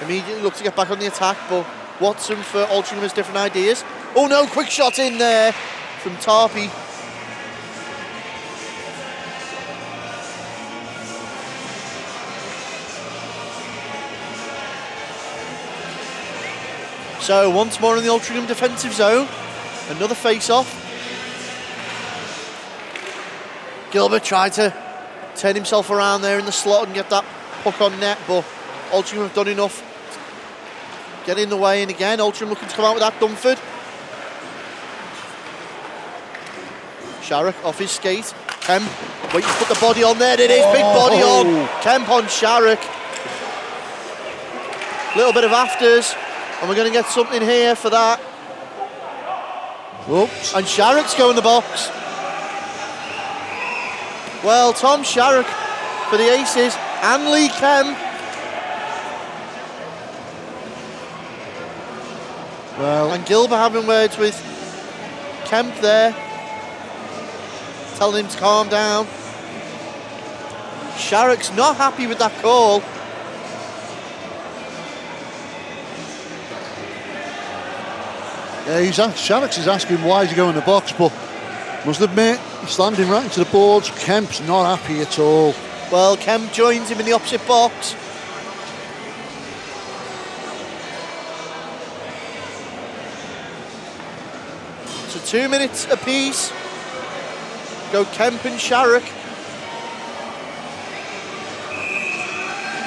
Immediately look to get back on the attack, but Watson for Altrincham has different ideas. Oh no, quick shot in there from Tarpey. So once more in the Altrincham defensive zone, another face-off. Gilbert tried to turn himself around there in the slot and get that puck on net, but Altrincham have done enough to get in the way, and again Altrincham looking to come out with that. Dunford. Sharrock off his skate. Kemp waiting to put the body on there. It is big body on. Kemp on Sharrock. Little bit of afters. And we're going to get something here for that. Oops. And Sharrock's go in the box. Well, Tom Sharrock for the Aces and Lee Kemp. Well, And Gilbert having words with Kemp there, telling him to calm down. Sharrock's not happy with that call. yeah, Sharrock is asking why is he going in the box, but must admit, he's standing right into the boards. Kemp's not happy at all. Well, Kemp joins him in the opposite box. So 2 minutes apiece. Go Kemp and Sharrock.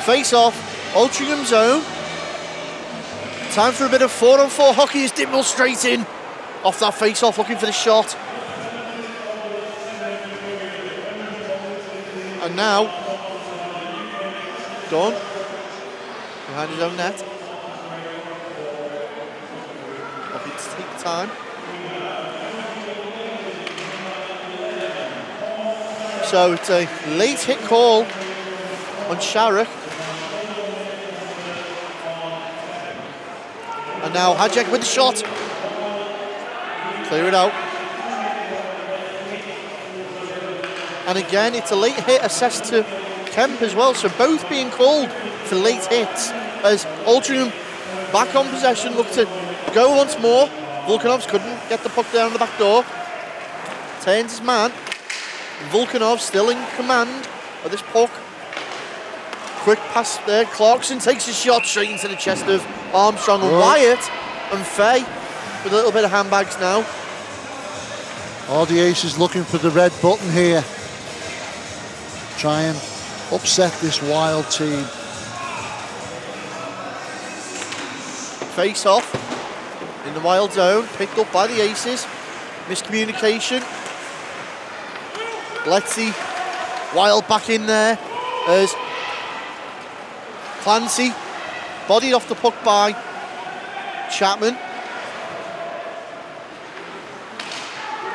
Face off, Altrincham zone. Time for a bit of 4-on-4 hockey as Dipnell straight in. Off that face off, looking for the shot. And now, Dunn behind his own net. Looking to take time. So it's a late hit call on Sharrock. And now Hadjek with the shot. Clear it out. And again, it's a late hit assessed to Kemp as well. So both being called for late hits as Altrincham back on possession, look to go once more. Volkanovs couldn't get the puck down the back door. Turns his man. Volkanov still in command of this puck. Quick pass there. Clarkson takes a shot straight into the chest of Armstrong and Wyatt, and Fay with a little bit of handbags now. All the Aces looking for the red button here. Try and upset this Wild team. Face off in the Wild zone, picked up by the Aces. Miscommunication. Let's see Wild back in there as Clancy bodied off the puck by Chapman.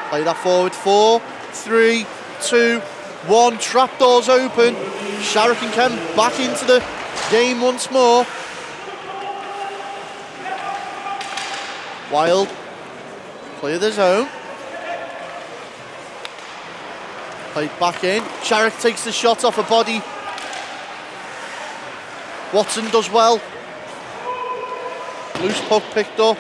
Play that forward. 4, 3, 2, 1. Trapdoors open. Sharrock and Kemp back into the game once more. Wild clear the zone. Played back in. Sharrock takes the shot off a body Watson does well. Loose puck picked up.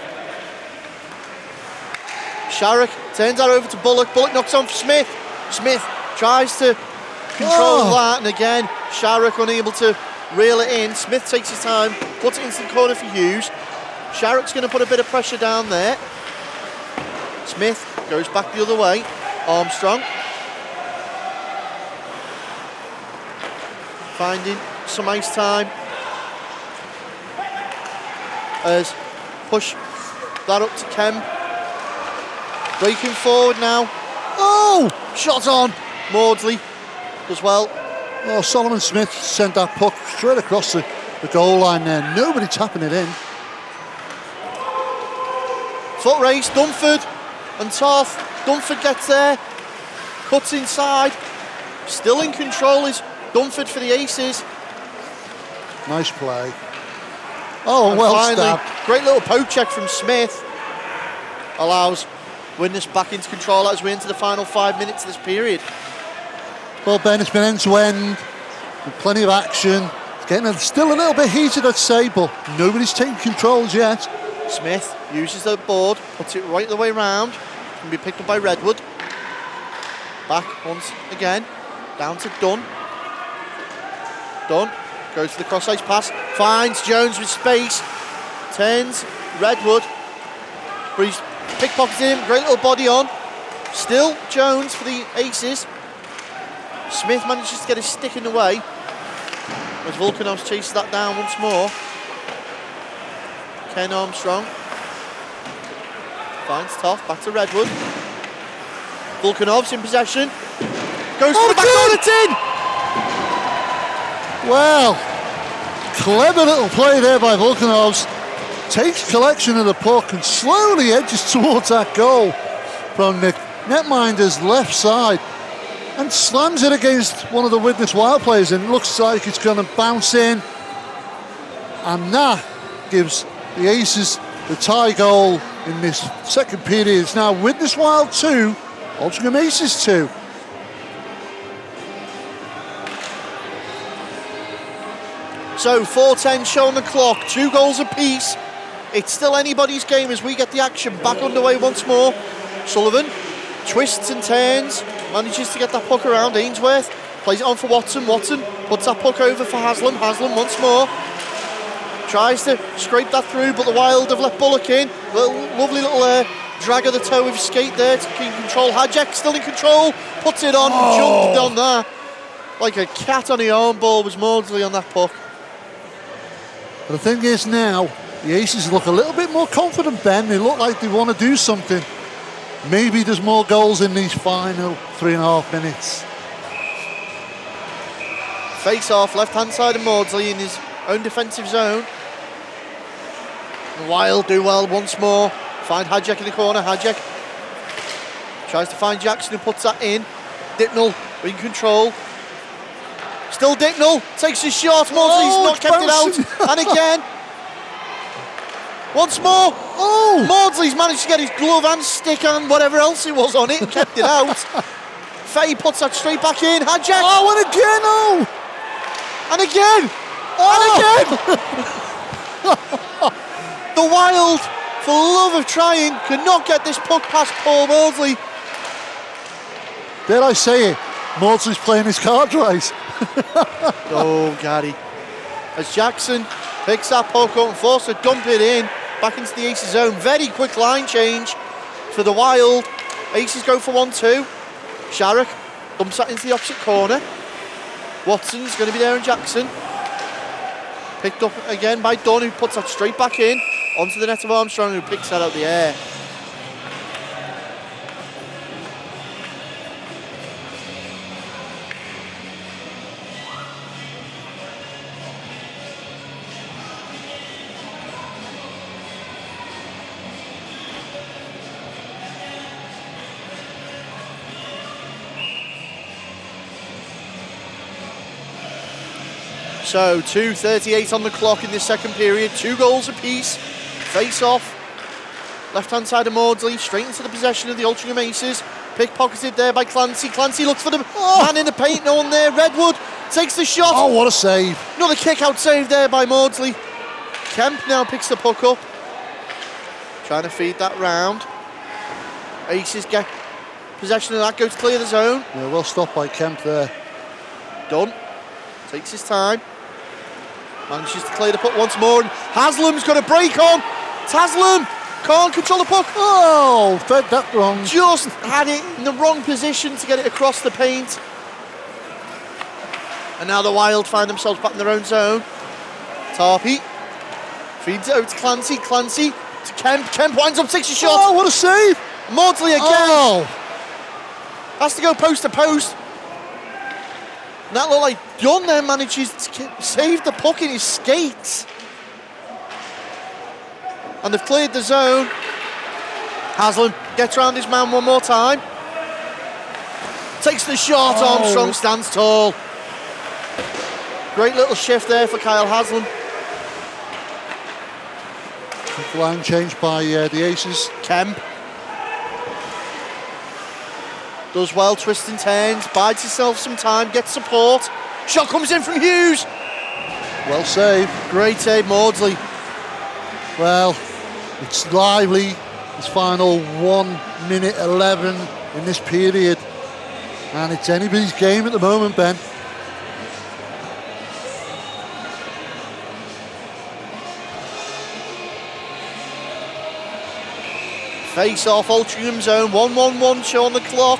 Sharrock turns that over to Bullock. Bullock knocks on for Smith. Smith tries to control that, and again, Sharrock unable to reel it in. Smith takes his time, puts it into the corner for Hughes. Sharrock's going to put a bit of pressure down there. Smith goes back the other way. Armstrong finding some ice time as push that up to Kemp. Breaking forward now. Oh! Shot on. Maudsley as well. Oh, Solomon Smith sent that puck straight across the goal line there. Nobody tapping it in. Foot race, Dunford and Toth. Dunford gets there, cuts inside. Still in control is Dunford for the Aces. Nice play. Oh, and well finally, stabbed. great little poke check from Smith. Allows Widnes back into control as we enter the final 5 minutes of this period. Well, Ben, it's been end to end, with plenty of action. It's getting still a little bit heated, I'd say, but nobody's taking controls yet. Smith uses the board, puts it right the way round. It's going to be picked up by Redwood. Back once again, down to Dunn. Dunn goes for the cross-ice pass, finds Jones with space, turns Redwood, but he's pickpocketed him, great little body on. Still Jones for the Aces. Smith manages to get his stick in the way as Volkanovs chases that down once more. Ken Armstrong finds Toth, back to Redwood. Volkanovs in possession. Goes for the back door, it's in! Well, clever little play there by Volkanovs. Takes collection of the puck and slowly edges towards that goal from the netminder's left side and slams it against one of the Widnes Wild players, and it looks like it's going to bounce in, and that gives the Aces the tie goal in this second period. It's now Widnes Wild 2, Altrincham Aces 2. So 4:10 show on the clock, 2 goals apiece. It's still anybody's game as we get the action back underway once more. Sullivan twists and turns, manages to get that puck around. Ainsworth plays it on for Watson. Watson puts that puck over for Haslam. Haslam once more tries to scrape that through, but the Wild have let Bullock in. Lovely little drag of the toe with his skate there to keep control. Hadjek still in control, puts it on, jumped on there like a cat on the arm ball was Maudsley on that puck. But the thing is now, the Aces look a little bit more confident, Ben. They look like they want to do something. Maybe there's more goals in these final 3.5 minutes. Face off, left hand side of Maudsley in his own defensive zone. The Wild do well once more. Find Hadjek in the corner. Hadjek tries to find Jackson, who puts that in. Dicknell in control. Still Dicknell takes his shot. Maudsley's not kept it out. And again. Once more. Oh! Maudsley's managed to get his glove and stick and whatever else it was on it and kept it out. Fay puts that straight back in. Hadjek. Oh, and again, oh! And again. Oh! And again. The Wild, for the love of trying, cannot get this puck past Paul Maudsley. Dare I say it, Maudsley's playing his cards right. Oh, Gary. As Jackson picks that puck up and forced to dump it in, back into the Aces zone. Very quick line change for the Wild. Aces go for 1-2. Sharrock dumps that into the opposite corner. Watson's going to be there and Jackson. Picked up again by Dunn, who puts that straight back in onto the net of Armstrong, who picks that out the air. So 2:38 on the clock in this second period, 2 goals apiece. Face off, left hand side of Maudsley, straight into the possession of the Altrincham Aces. Pickpocketed there by Clancy. Clancy looks for the man in the paint, no one there. Redwood takes the shot. Oh, what a save. Another kick-out save there by Maudsley. Kemp now picks the puck up. Trying to feed that round. Aces get possession of that, go to clear the zone. Yeah, well stopped by Kemp there. Dunn takes his time. Manages to clear the puck once more. And Haslam's got a break on. Haslam can't control the puck. Oh, fed that wrong. Just had it in the wrong position to get it across the paint. And now the Wild find themselves back in their own zone. Tarpey feeds it over to Clancy. Clancy to Kemp. Kemp winds up, takes a shot. Oh, what a save. Maudsley again. Oh. Has to go post to post. And that looked like Dunn then manages to save the puck in his skates. And they've cleared the zone. Haslam gets round his man one more time. Takes the shot. Armstrong stands tall. Great little shift there for Kyle Haslam. Line change by the Aces. Kemp does well, twists and turns, bides himself some time, gets support. Shot comes in from Hughes. Well saved. Great save, Maudsley. Well, it's lively. It's final 1 minute 11 in this period. And it's anybody's game at the moment, Ben. Face off, Altrincham zone, 1-1-1 show on the clock.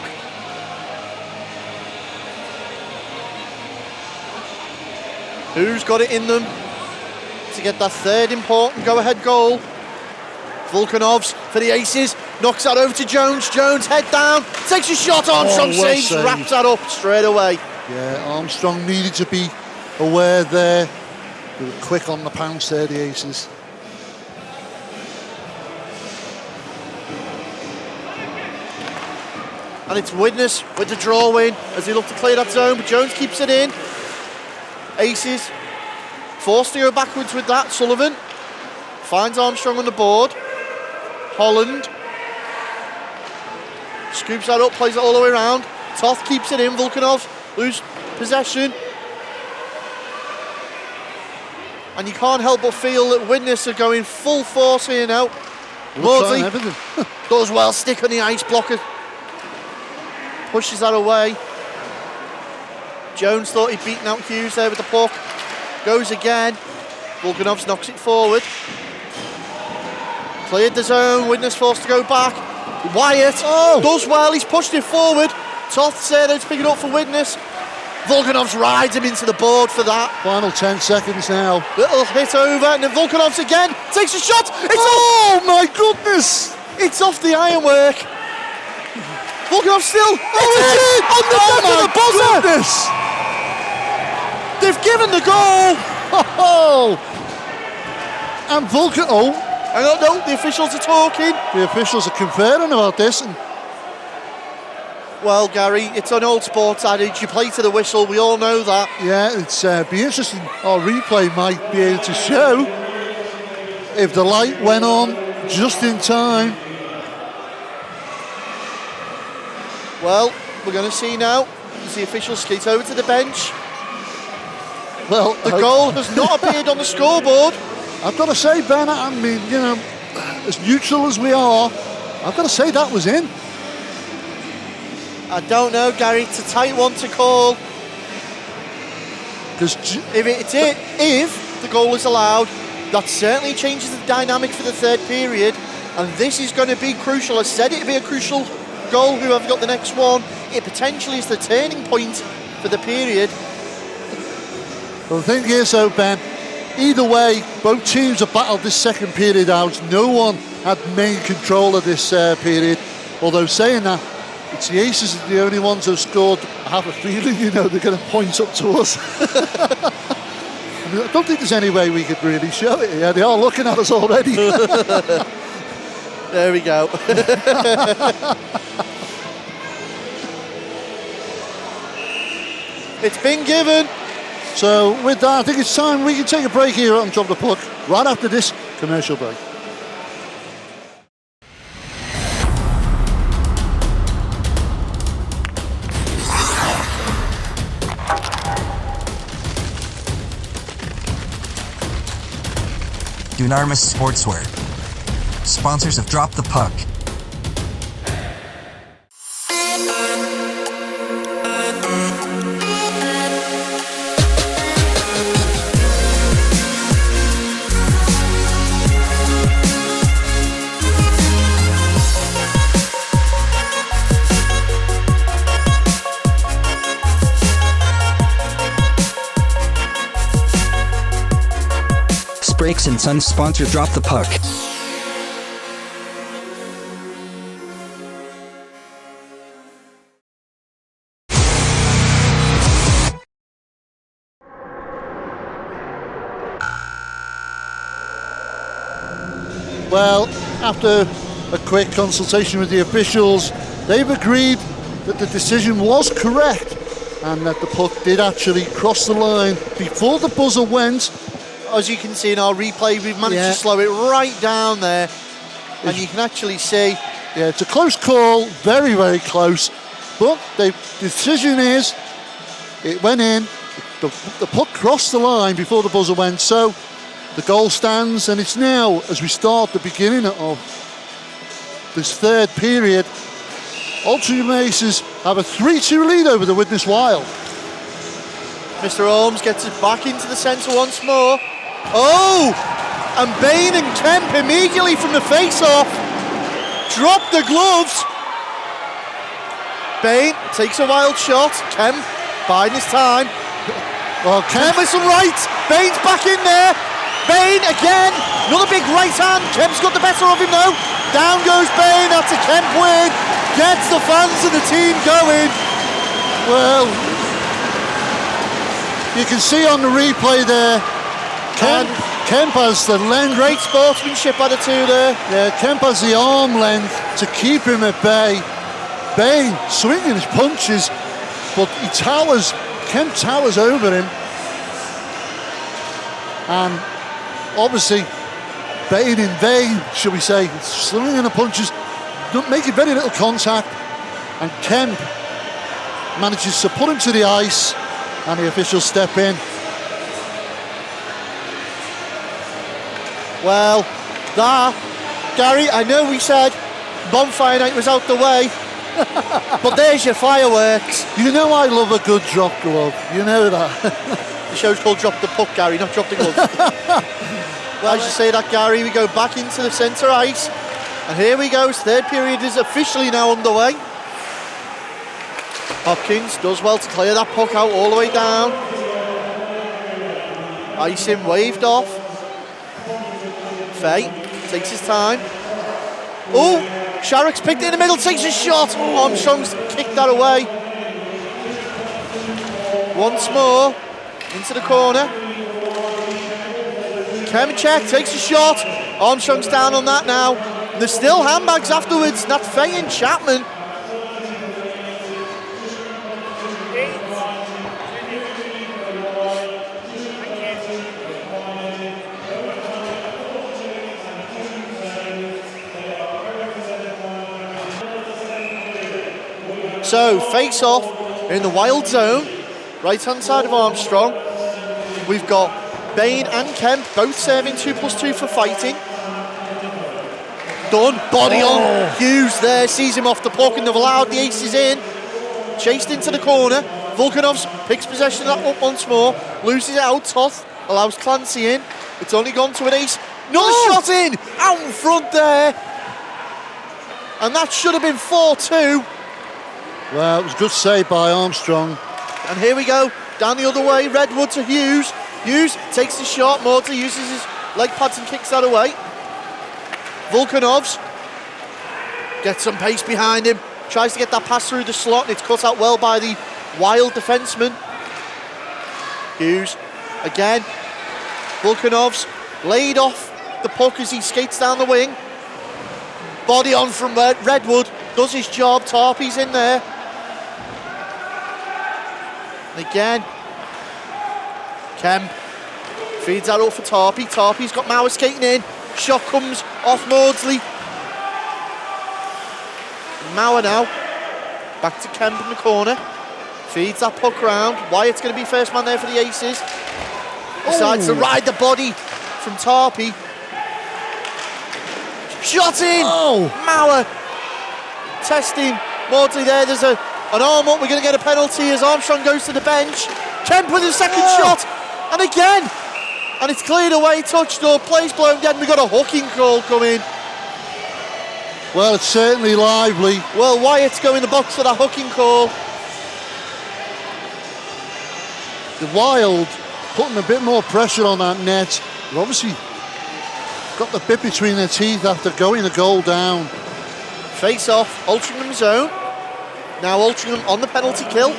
Who's got it in them to get that third important go-ahead goal? Volkanovs for the Aces, knocks that over to Jones. Jones head down, takes a shot. Armstrong saves, wraps that up straight away. Yeah, Armstrong needed to be aware there. They were quick on the pounce there, the Aces. And it's Widnes with the draw win as they look to clear that zone, but Jones keeps it in. Aces forced to go backwards with that. Sullivan finds Armstrong on the board. Holland scoops that up, plays it all the way around. Toth keeps it in. Volkanov lose possession. And you can't help but feel that Widnes are going full force here now. Maudsley does well, stick on the ice blocker. Pushes that away. Jones thought he'd beaten out Hughes there with the puck. Goes again. Volkanovs knocks it forward. Cleared the zone. Widnes forced to go back. Wyatt does well. He's pushed it forward. Toth there to pick it up for Widnes. Volkanovs rides him into the board for that. Final 10 seconds now. Little hit over, and then Volkanovs again takes a shot. It's off. My goodness! It's off the ironwork. Volkanovs still. On the back of the buzzer. Goodness. They've given the goal. And Volkanov. Hang on, no, the officials are talking. The officials are conferring about this. And well, Gary, it's an old sports adage. You play to the whistle. We all know that. yeah, it's be interesting. Our replay might be able to show if the light went on just in time. Well, we're going to see now as the officials skate over to the bench. Well, The goal has not appeared on the scoreboard. I've got to say, Ben, I mean, you know, as neutral as we are, I've got to say that was in. I don't know, Gary. It's a tight one to call. Because If the goal is allowed, that certainly changes the dynamic for the third period. And this is going to be crucial. I said it'd be a crucial goal. Whoever got the next one, it potentially is the turning point for the period. well, the thing is, though, Ben, either way, both teams have battled this second period out. No one had main control of this period. Although saying that, it's the Aces are the only ones who've scored. I have a feeling, you know, they're going to point up to us. I don't think there's any way we could really show it. Yeah, they are looking at us already. There we go. It's been given. So with that, I think it's time we can take a break here on Drop the Puck right after this commercial break. Dunarmus Sportswear. Sponsors of Drop the Puck. Brakes and Sons sponsor Drop the Puck. Well, after a quick consultation with the officials, they've agreed that the decision was correct and that the puck did actually cross the line before the buzzer went. As you can see in our replay, we've managed to slow it right down there, and you can actually see. Yeah, it's a close call, very, very close. But the decision is, it went in, the puck crossed the line before the buzzer went, so the goal stands, and it's now, as we start the beginning of this third period, Altrincham Aces have a 3-2 lead over the Widnes Wild. Mr. Holmes gets it back into the centre once more. Oh! And Bain and Kemp immediately from the face-off drop the gloves. Bain takes a wild shot. Kemp biding his time. Well, Emerson right. Bain's back in there. Bain again. Another big right hand. Kemp's got the better of him though. Down goes Bain. That's a Kemp win. Gets the fans of the team going. Well, you can see on the replay there, Kemp has the length. Great sportsmanship by the two there. Yeah, Kemp has the arm length to keep him at bay. Bain swinging his punches, but Kemp towers over him. And obviously, Bain in vain, shall we say, swinging the punches, making very little contact. And Kemp manages to put him to the ice, and the officials step in. Well, Gary, I know we said bonfire night was out the way, but there's your fireworks. You know I love a good drop glove, you know that. The show's called Drop the Puck, Gary, not Drop the Gloves. Well, as you say that, Gary, we go back into the centre ice, and here we go, third period is officially now underway. Hopkins does well to clear that puck out all the way down. Icing waved off. Fay takes his time. Oh, Sharrock's picked it in the middle, takes a shot. Armstrong's kicked that away. Once more, into the corner. Kemchek takes a shot. Armstrong's down on that now. There's still handbags afterwards. That's Fay and Chapman. So, face off in the wild zone, right hand side of Armstrong. We've got Bain and Kemp both serving 2+2 for fighting. Done, body on. Hughes there, sees him off the puck, and they've allowed the Aces in. Chased into the corner. Volkanovs picks possession of that up once more, loses it out. Toth allows Clancy in. It's only gone to an Ace. Another shot in, out in front there. And that should have been 4-2. Well, it was a good save by Armstrong. And here we go, down the other way, Redwood to Hughes. Hughes takes the shot, Morty uses his leg pads and kicks that away. Volkanovs gets some pace behind him, tries to get that pass through the slot, and it's cut out well by the Wild defenseman. Hughes again. Volkanovs laid off the puck as he skates down the wing. Body on from Redwood, does his job, Tarpey's in there. And again, Kemp feeds that up for Tarpey. Tarpey's got Mauer skating in. Shot comes off Maudsley. Mauer now. Back to Kemp in the corner. Feeds that puck round. Wyatt's going to be first man there for the Aces. Decides to ride the body from Tarpey. Shot in! Oh! Mauer testing Maudsley there. There's an arm up. We're going to get a penalty as Armstrong goes to the bench. Kemp with his second shot. And again. And it's cleared away. Touched up. Plays blown dead. And we've got a hooking call coming. Well, it's certainly lively. Well, Wyatt's going in the box for that hooking call. The Wild putting a bit more pressure on that net. They've obviously got the bit between their teeth after going a goal down. Face off, Altrincham zone. Now Altrincham on the penalty kill.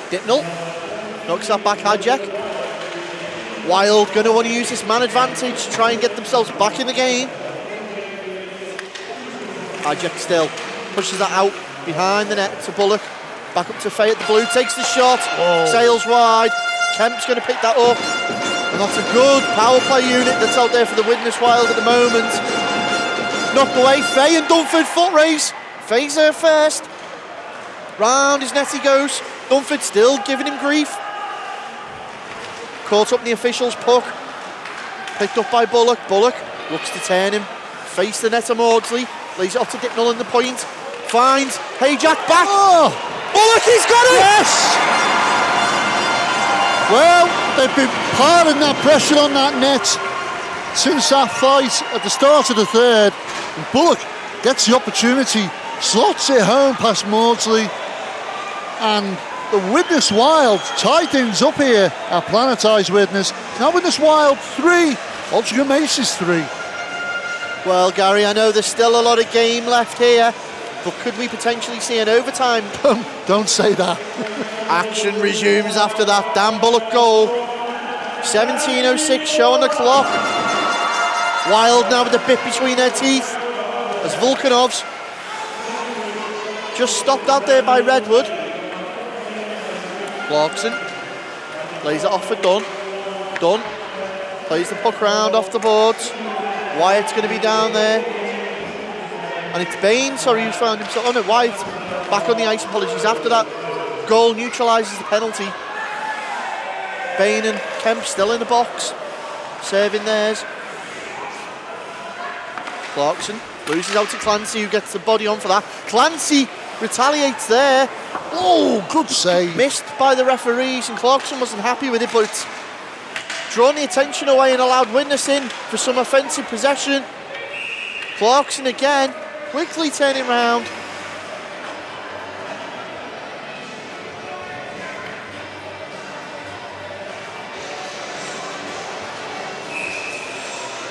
Dipnell knocks that back Hajek. Wild going to want to use this man advantage to try and get themselves back in the game. Hajek still pushes that out behind the net to Bullock. Back up to Fay at the blue, takes the shot, sails wide. Kemp's going to pick that up. And that's a good power play unit that's out there for the Widnes Wild at the moment. Knocked away, Fay and Dunford foot race. Fay's there first. Round his net he goes. Dunford still giving him grief. Caught up in the officials' puck. Picked up by Bullock. Bullock looks to turn him. Face the net of Maudsley. Lays it off to Dipnell in the point. Finds Hayjack back. Oh! Bullock, he's got it! Yes! Well, they've been piling that pressure on that net since that fight at the start of the third. And Bullock gets the opportunity, slots it home past Maudsley, and the Widnes Wild tie things up here at Planetized Widnes. Now Widnes Wild 3, Altrincham Aces 3. Well, Gary, I know there's still a lot of game left here, but could we potentially see an overtime? Don't say that. Action resumes after that Dan Bullock goal. 17:06 show on the clock. Wild now with the bit between their teeth as Volkanovs just stopped out there by Redwood. Clarkson lays it off for Dunn. Dunn plays the puck round off the boards. Wyatt's going to be down there. And it's Bain, sorry, who's found himself. Oh no, Wyatt back on the ice, apologies. After that goal neutralises the penalty. Bain and Kemp still in the box, serving theirs. Clarkson loses out to Clancy, who gets the body on for that. Clancy retaliates there. Oh, good save. Missed by the referees, and Clarkson wasn't happy with it, but it's drawn the attention away and allowed Widnes in for some offensive possession. Clarkson again, quickly turning round.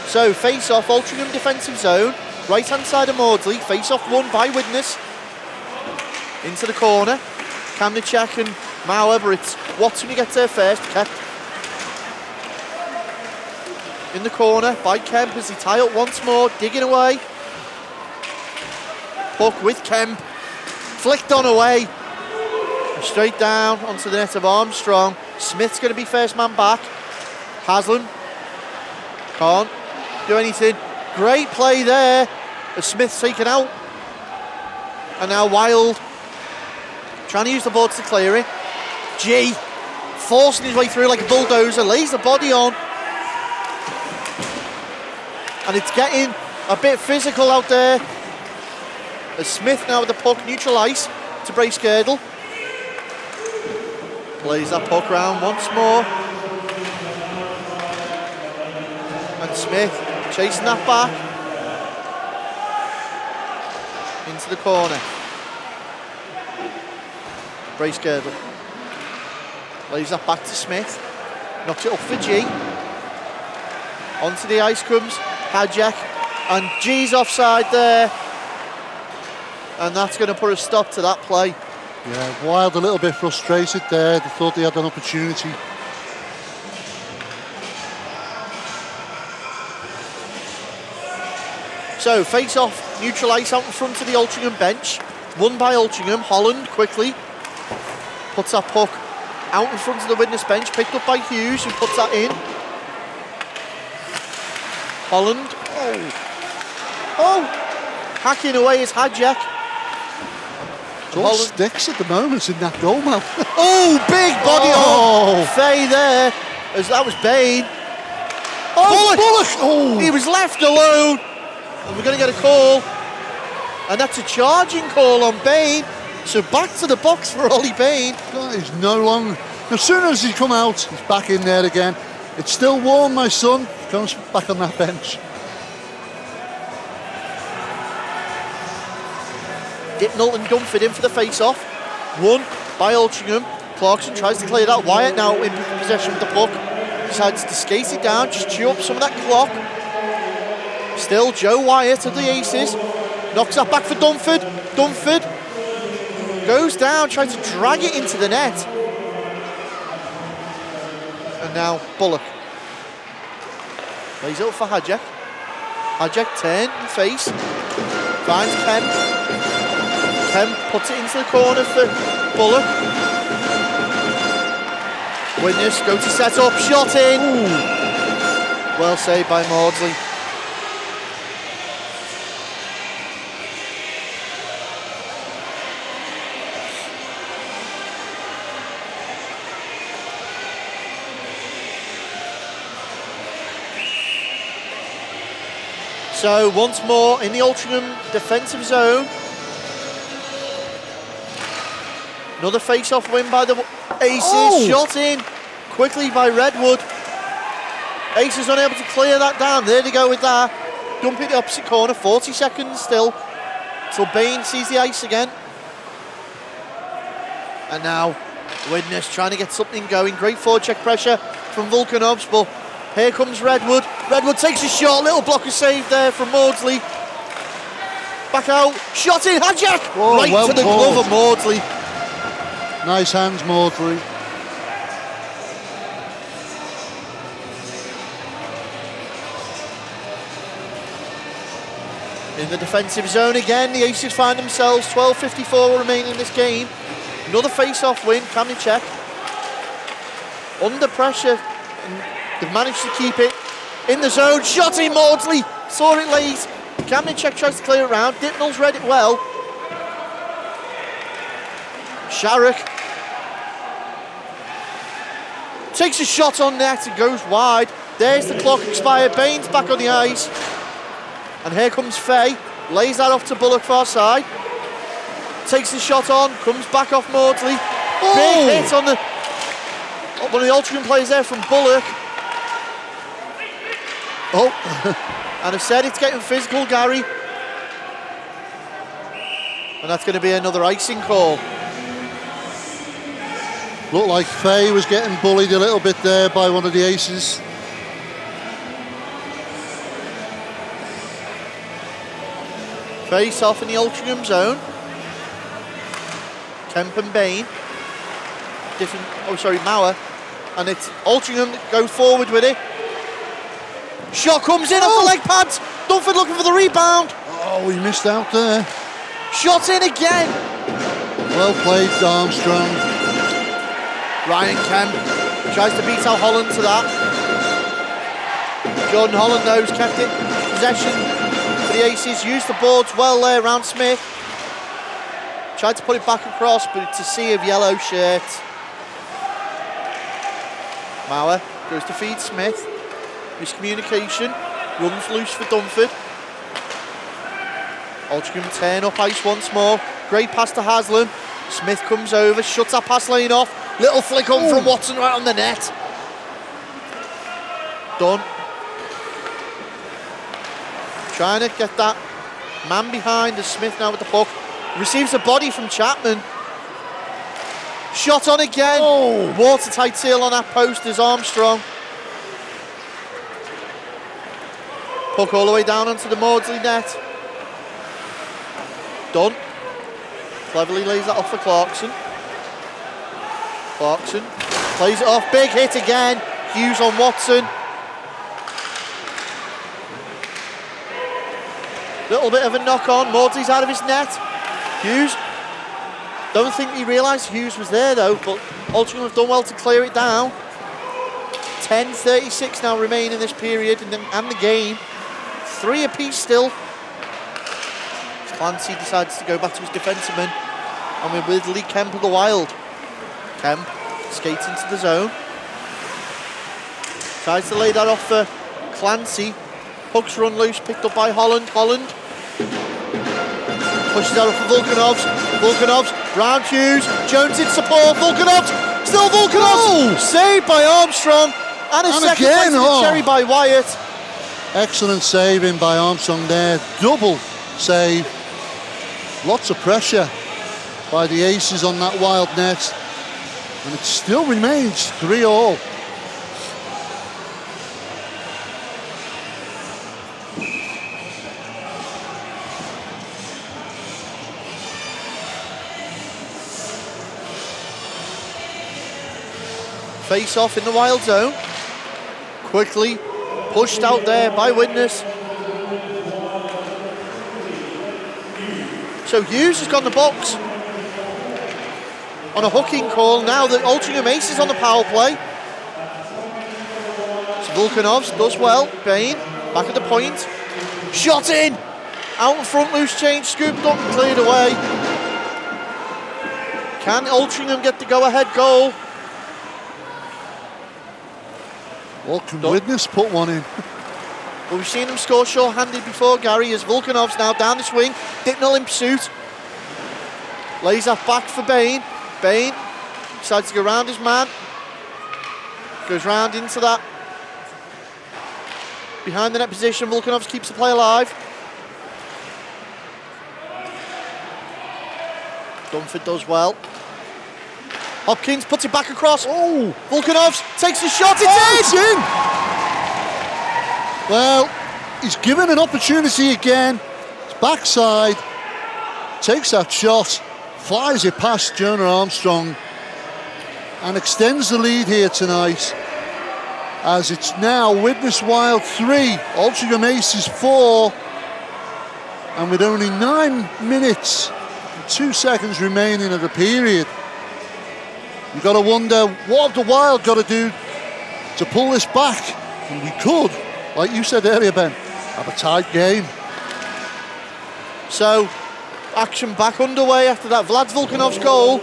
So face off, Altrincham defensive zone, right hand side of Maudsley, face off won by Widnes. Into the corner, Kamnicek and Mauer, but it's Watson who gets there first. Kept in the corner by Kemp as he tie up once more, digging away. Puck with Kemp, flicked on away, straight down onto the net of Armstrong. Smith's going to be first man back. Haslam can't do anything. Great play there as Smith's taken out. And now Wild trying to use the boards to clear it. G forcing his way through like a bulldozer, lays the body on. And it's getting a bit physical out there as Smith now with the puck, neutral ice to brace Girdle. Plays that puck round once more. And Smith chasing that back. Into the corner. Brace Girdle. Lays that back to Smith. Knocks it up for G. Onto the ice comes Hajek. And G's offside there. And that's going to put a stop to that play. Yeah, Wild a little bit frustrated there. They thought they had an opportunity. So face off, neutral ice out in front of the Altrincham bench. Won by Altrincham. Holland quickly puts that puck out in front of the Widnes bench. Picked up by Hughes, who puts that in. Holland. Oh! Hacking away is Hajek. It's all sticks at the moment in that goal mouth. Oh, big body on Fay there, as that was Bain. Oh, Bullock! Oh. He was left alone. And we're going to get a call. And that's a charging call on Bain. So back to the box for Ollie Bain. He's no longer... As soon as he's come out, he's back in there again. It's still warm, my son. Comes back on that bench. Dipnell and Dunford in for the face-off. Won by Altrincham. Clarkson tries to clear that. Wyatt now in possession of the puck. Decides to skate it down, just chew up some of that clock. Still Joe Wyatt of the Aces. Knocks that back for Dunford. Dunford goes down, tries to drag it into the net. And now Bullock. Lays it up for Hadjek. Hadjek turn and face. Finds Kemp. Kemp puts it into the corner for Bullock. Widnes go to set up, shot in. Ooh. Well saved by Maudsley. So once more in the Altrincham defensive zone. Another face-off win by the Aces. Oh. Shot in quickly by Redwood. Aces unable to clear that down. There they go with that. Dump it the opposite corner. 40 seconds still till Bain sees the ice again. And now Widnes trying to get something going. Great forward check pressure from Volkanovs, but here comes Redwood. Redwood takes a shot. Little blocker save there from Maudsley. Back out. Shot in. Hadjek. Whoa, right well to the pulled. glove of Maudsley. Nice hands, Maudsley. In the defensive zone again, the Aces find themselves 12:54 remaining in this game. Another face-off win, Kamnicek. Under pressure, and they've managed to keep it in the zone. Shot in, Maudsley, saw it late. Kamnicek tries to clear it around. Dipnell's read it well. Sharrock takes a shot on net and goes wide. There's the clock expired. Bain's back on the ice. And here comes Fay. Lays that off to Bullock far side. Takes the shot on. Comes back off Maudsley. Oh. Big hit on one of the Altrincham players there from Bullock. Oh. And I've said it's getting physical, Gary. And that's going to be another icing call. Looked like Fay was getting bullied a little bit there by one of the Aces. Face off in the Altrincham zone. Kemp and Bain. Mauer. And it's Altrincham that go forward with it. Shot comes in off the leg pads. Dunford looking for the rebound. Oh, he missed out there. Shot in again. Well played, Armstrong. Ryan Kemp tries to beat out Holland to that. Jordan Holland knows, kept it possession for the Aces. Used the boards well there around Smith. Tried to put it back across, but it's a sea of yellow shirts. Mauer goes to feed Smith. Miscommunication. Runs loose for Dunford. Altrincham turn up ice once more. Great pass to Haslam. Smith comes over, shuts that pass lane off. Little flick on from Watson right on the net. Done. Trying to get that man behind as Smith now with the puck. Receives a body from Chapman. Shot on again. Oh. Watertight seal on that post is Armstrong. Puck all the way down onto the Maudsley net. Done. Cleverly lays that off for Clarkson. Clarkson plays it off. Big hit again. Hughes on Watson. Little bit of a knock on. Maudsley's out of his net. Hughes. Don't think he realised Hughes was there though, but Altrincham have done well to clear it down. 10:36 now remain in this period and the game. 3 apiece still. Clancy decides to go back to his defensive-man, and we're with Lee Kemp of the Wild. Kemp skates into the zone. Tries to lay that off for Clancy. Puck's run loose, picked up by Holland. Holland pushes out for Volkanovs. Volkanovs, round Hughes. Jones in support. Volkanovs, still Volkanovs. Saved by Armstrong. And a second place in the cherry by Wyatt. Excellent saving by Armstrong there. Double save. Lots of pressure by the Aces on that wild net. And it still remains 3-all. Face off in the wild zone. Quickly pushed out there by Widnes. So Hughes has gone the box on a hooking call. Now the Altrincham Aces on the power play. So Volkanovs does well. Bain back at the point. Shot in. Out in front, loose change, scooped up and cleared away. Can Altrincham get the go-ahead goal? Well, can Widnes put one in? Well, we've seen him score short-handed before, Gary, as Volkanovs now down the swing. Dicknell in pursuit. Lays that back for Bain. Bain decides to go round his man. Goes round into that. Behind the net position, Volkanovs keeps the play alive. Dunford does well. Hopkins puts it back across. Oh, Volkanovs takes the shot. It's in! Well, he's given an opportunity again. His backside takes that shot, flies it past Jonah Armstrong, and extends the lead here tonight. As it's now Widnes Wild 3, Altrincham Aces 4, and with only 9 minutes and 2 seconds remaining of the period, you've got to wonder, what have the Wild got to do to pull this back? And we could, like you said earlier, Ben, have a tight game. So, action back underway after that Vlad Volkanov's goal.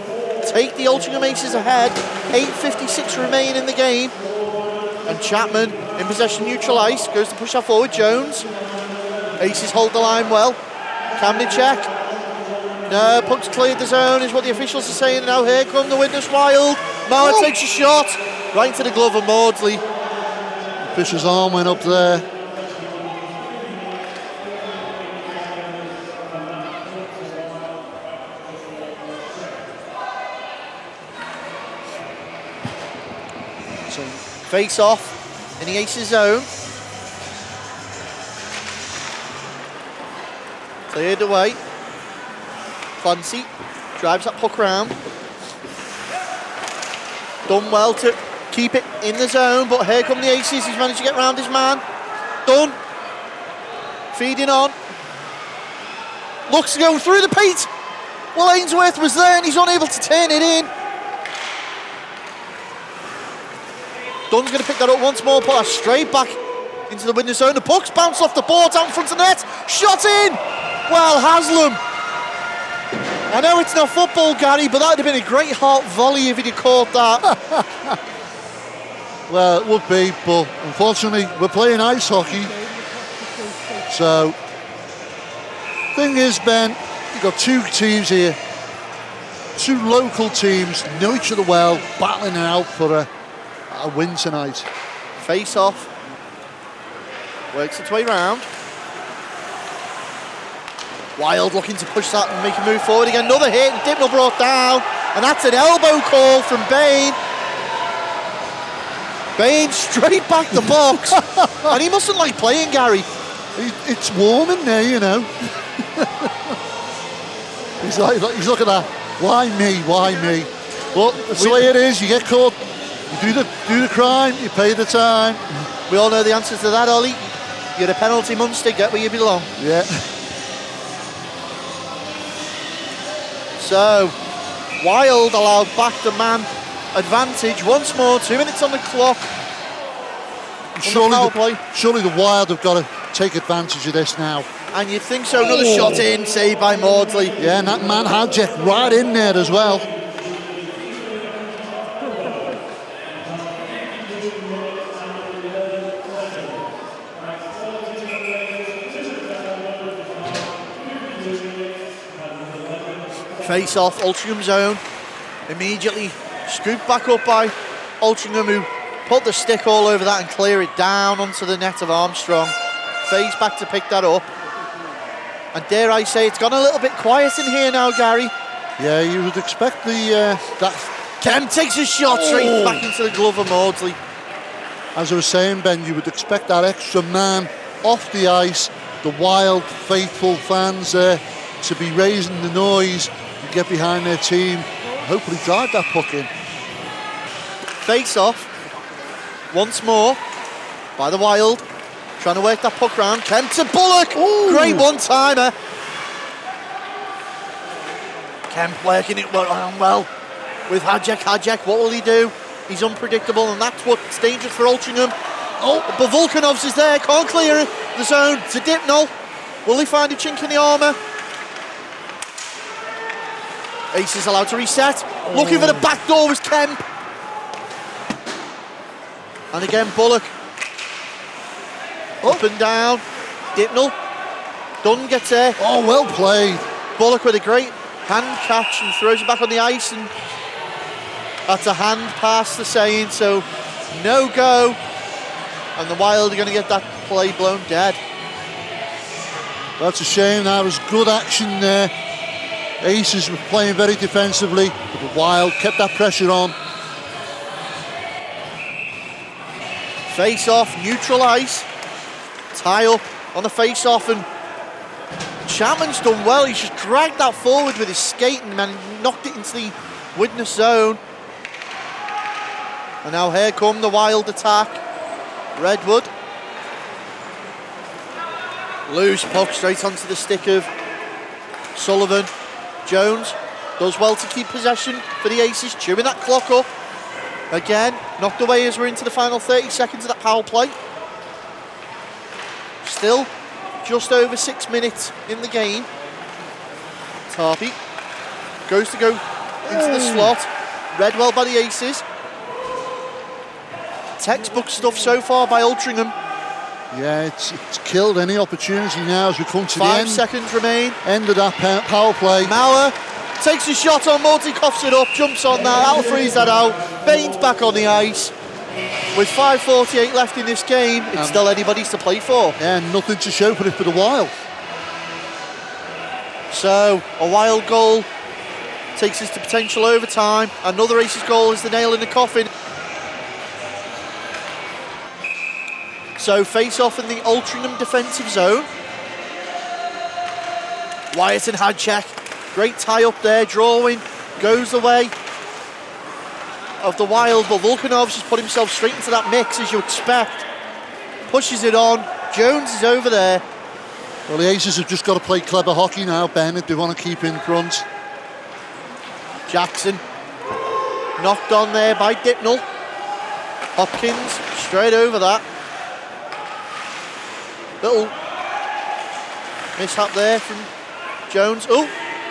Take the Altrincham Aces ahead. 8:56 remain in the game. And Chapman in possession, neutral ice, goes to push that forward. Jones. Aces hold the line well. Kamnicek. No, puck's cleared the zone, is what the officials are saying. Now here come the Widnes Wild. Mauer takes a shot right into the glove of Maudsley. Fisher's arm went up there. So face off in the Aces zone. Cleared away. Clancy drives that puck round. Done well to keep it in the zone, but here come the Aces. He's managed to get round his man. Done. Feeding on. Looks to go through the paint. Well, Ainsworth was there and he's unable to turn it in. Dunn's going to pick that up once more, put that straight back into the Widnes zone. The puck's bounced off the boards out in front of the net. Shot in! Well, Haslam. I know it's not football, Gary, but that would have been a great heart volley if he'd have caught that. Well, it would be, but unfortunately we're playing ice hockey. So, thing is, Ben, you've got two teams here. Two local teams, know each other well, battling it out for a win tonight. Face off. Works its way round. Wild looking to push that and make a move forward again. Another hit and Dibnall brought down. And that's an elbow call from Bain. Bain straight back the box. And he mustn't like playing, Gary. It's warm in there, you know. he's looking at that. Why me? Why me? Well, that's the way it is. You get caught. You do the crime. You pay the time. We all know the answer to that, Ollie. You're a penalty monster. Get where you belong. Yeah. So, Wild allowed back the man advantage once more. 2 minutes on the clock. Surely the Wild have got to take advantage of this now. And you'd think so. Another shot in, saved by Maudsley. Yeah, and that man Hadjek right in there as well. Face off, Altrincham zone. Immediately scooped back up by Altrincham, who put the stick all over that and clear it down onto the net of Armstrong. Faye's back to pick that up. And dare I say, it's gone a little bit quiet in here now, Gary. Yeah, you would expect that. Kemp takes a shot straight back into the glove of Maudsley. As I was saying, Ben, you would expect that extra man off the ice, the wild, faithful fans there to be raising the noise and get behind their team, hopefully drive that puck in. Face off, once more, by the Wild, trying to work that puck round. Kemp to Bullock, great one-timer. Kemp working it well with Hadjek. Hadjek, what will he do? He's unpredictable, and that's what's dangerous for Altrincham. But Volkanovs is there, can't clear it. The zone to Dipnall. Will he find a chink in the armour? Ace is allowed to reset. Looking for the back door was Kemp. And again, Bullock. Up and down. Dipnall. Dunn gets there. Oh, well played. Bullock with a great hand catch and throws it back on the ice, and that's a hand pass, the saying, so no go. And the Wild are going to get that play blown dead. That's a shame. That was good action there. Aces were playing very defensively, but the Wild kept that pressure on. Face off, neutral ice. Tie up on the face off, and Chapman's done well. He's just dragged that forward with his skating and knocked it into the Widnes zone. And now here come the Wild attack. Redwood. Loose puck straight onto the stick of Sullivan. Jones does well to keep possession for the Aces, chewing that clock up. Again, knocked away as we're into the final 30 seconds of that power play. Still just over 6 minutes in the game. Tarpey goes to go into the slot. Read well by the Aces. Textbook stuff so far by Altrincham. Yeah, it's killed any opportunity now as we come to the end. 5 seconds remain. End of that power play. Mauer takes a shot on Maudsley, coughs it up, jumps on that, that'll freeze that out. Baines back on the ice. With 5:48 left in this game, it's still anybody's to play for. Yeah, nothing to show for it for the Wild. So, a Wild goal takes us to potential overtime. Another Aces goal is the nail in the coffin. So, face off in the Altrincham defensive zone. Wyatt and Hadcheck. Great tie up there, drawing, goes the way of the Wild, but Volkanovs has put himself straight into that mix, as you expect. Pushes it on. Jones is over there. Well, the Aces have just got to play clever hockey now, Ben, if they want to keep in front. Jackson knocked on there by Dipnall. Hopkins straight over that. Little mishap there from Jones. Oh,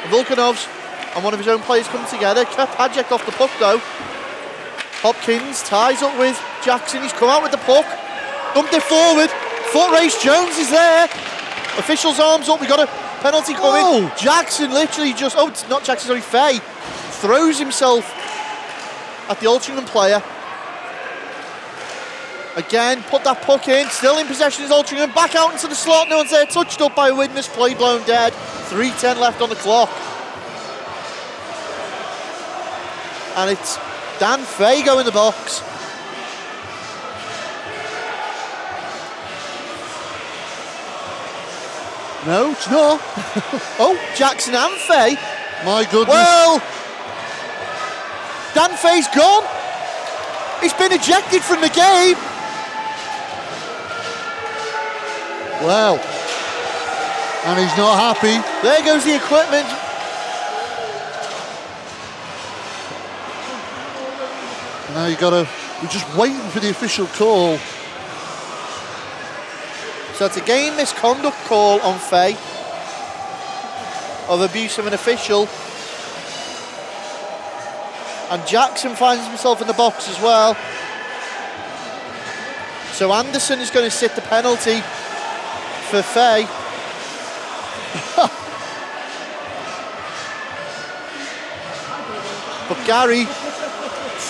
Volkanovs and one of his own players come together. Kept Hadjek off the puck though. Hopkins ties up with Jackson. He's come out with the puck. Dumped it forward. Foot race. Jones is there. Officials' arms up. We got a penalty coming. Jackson literally just... Oh, it's not Jackson, sorry, Fay. Throws himself at the Altrincham player. Again, put that puck in. Still in possession is Altrincham. Back out into the slot. No one's there. Touched up by Widnes. Play blown dead. 3:10 left on the clock. And it's Dan Fago in the box. No, it's not. Oh, Jackson and Fay. My goodness. Well, Dan Fay's gone. He's been ejected from the game. Well, and he's not happy. There goes the equipment. Now we're just waiting for the official call. So it's a game misconduct call on Fay of abuse of an official. And Jackson finds himself in the box as well. So Anderson is going to sit the penalty for Fay. But Gary,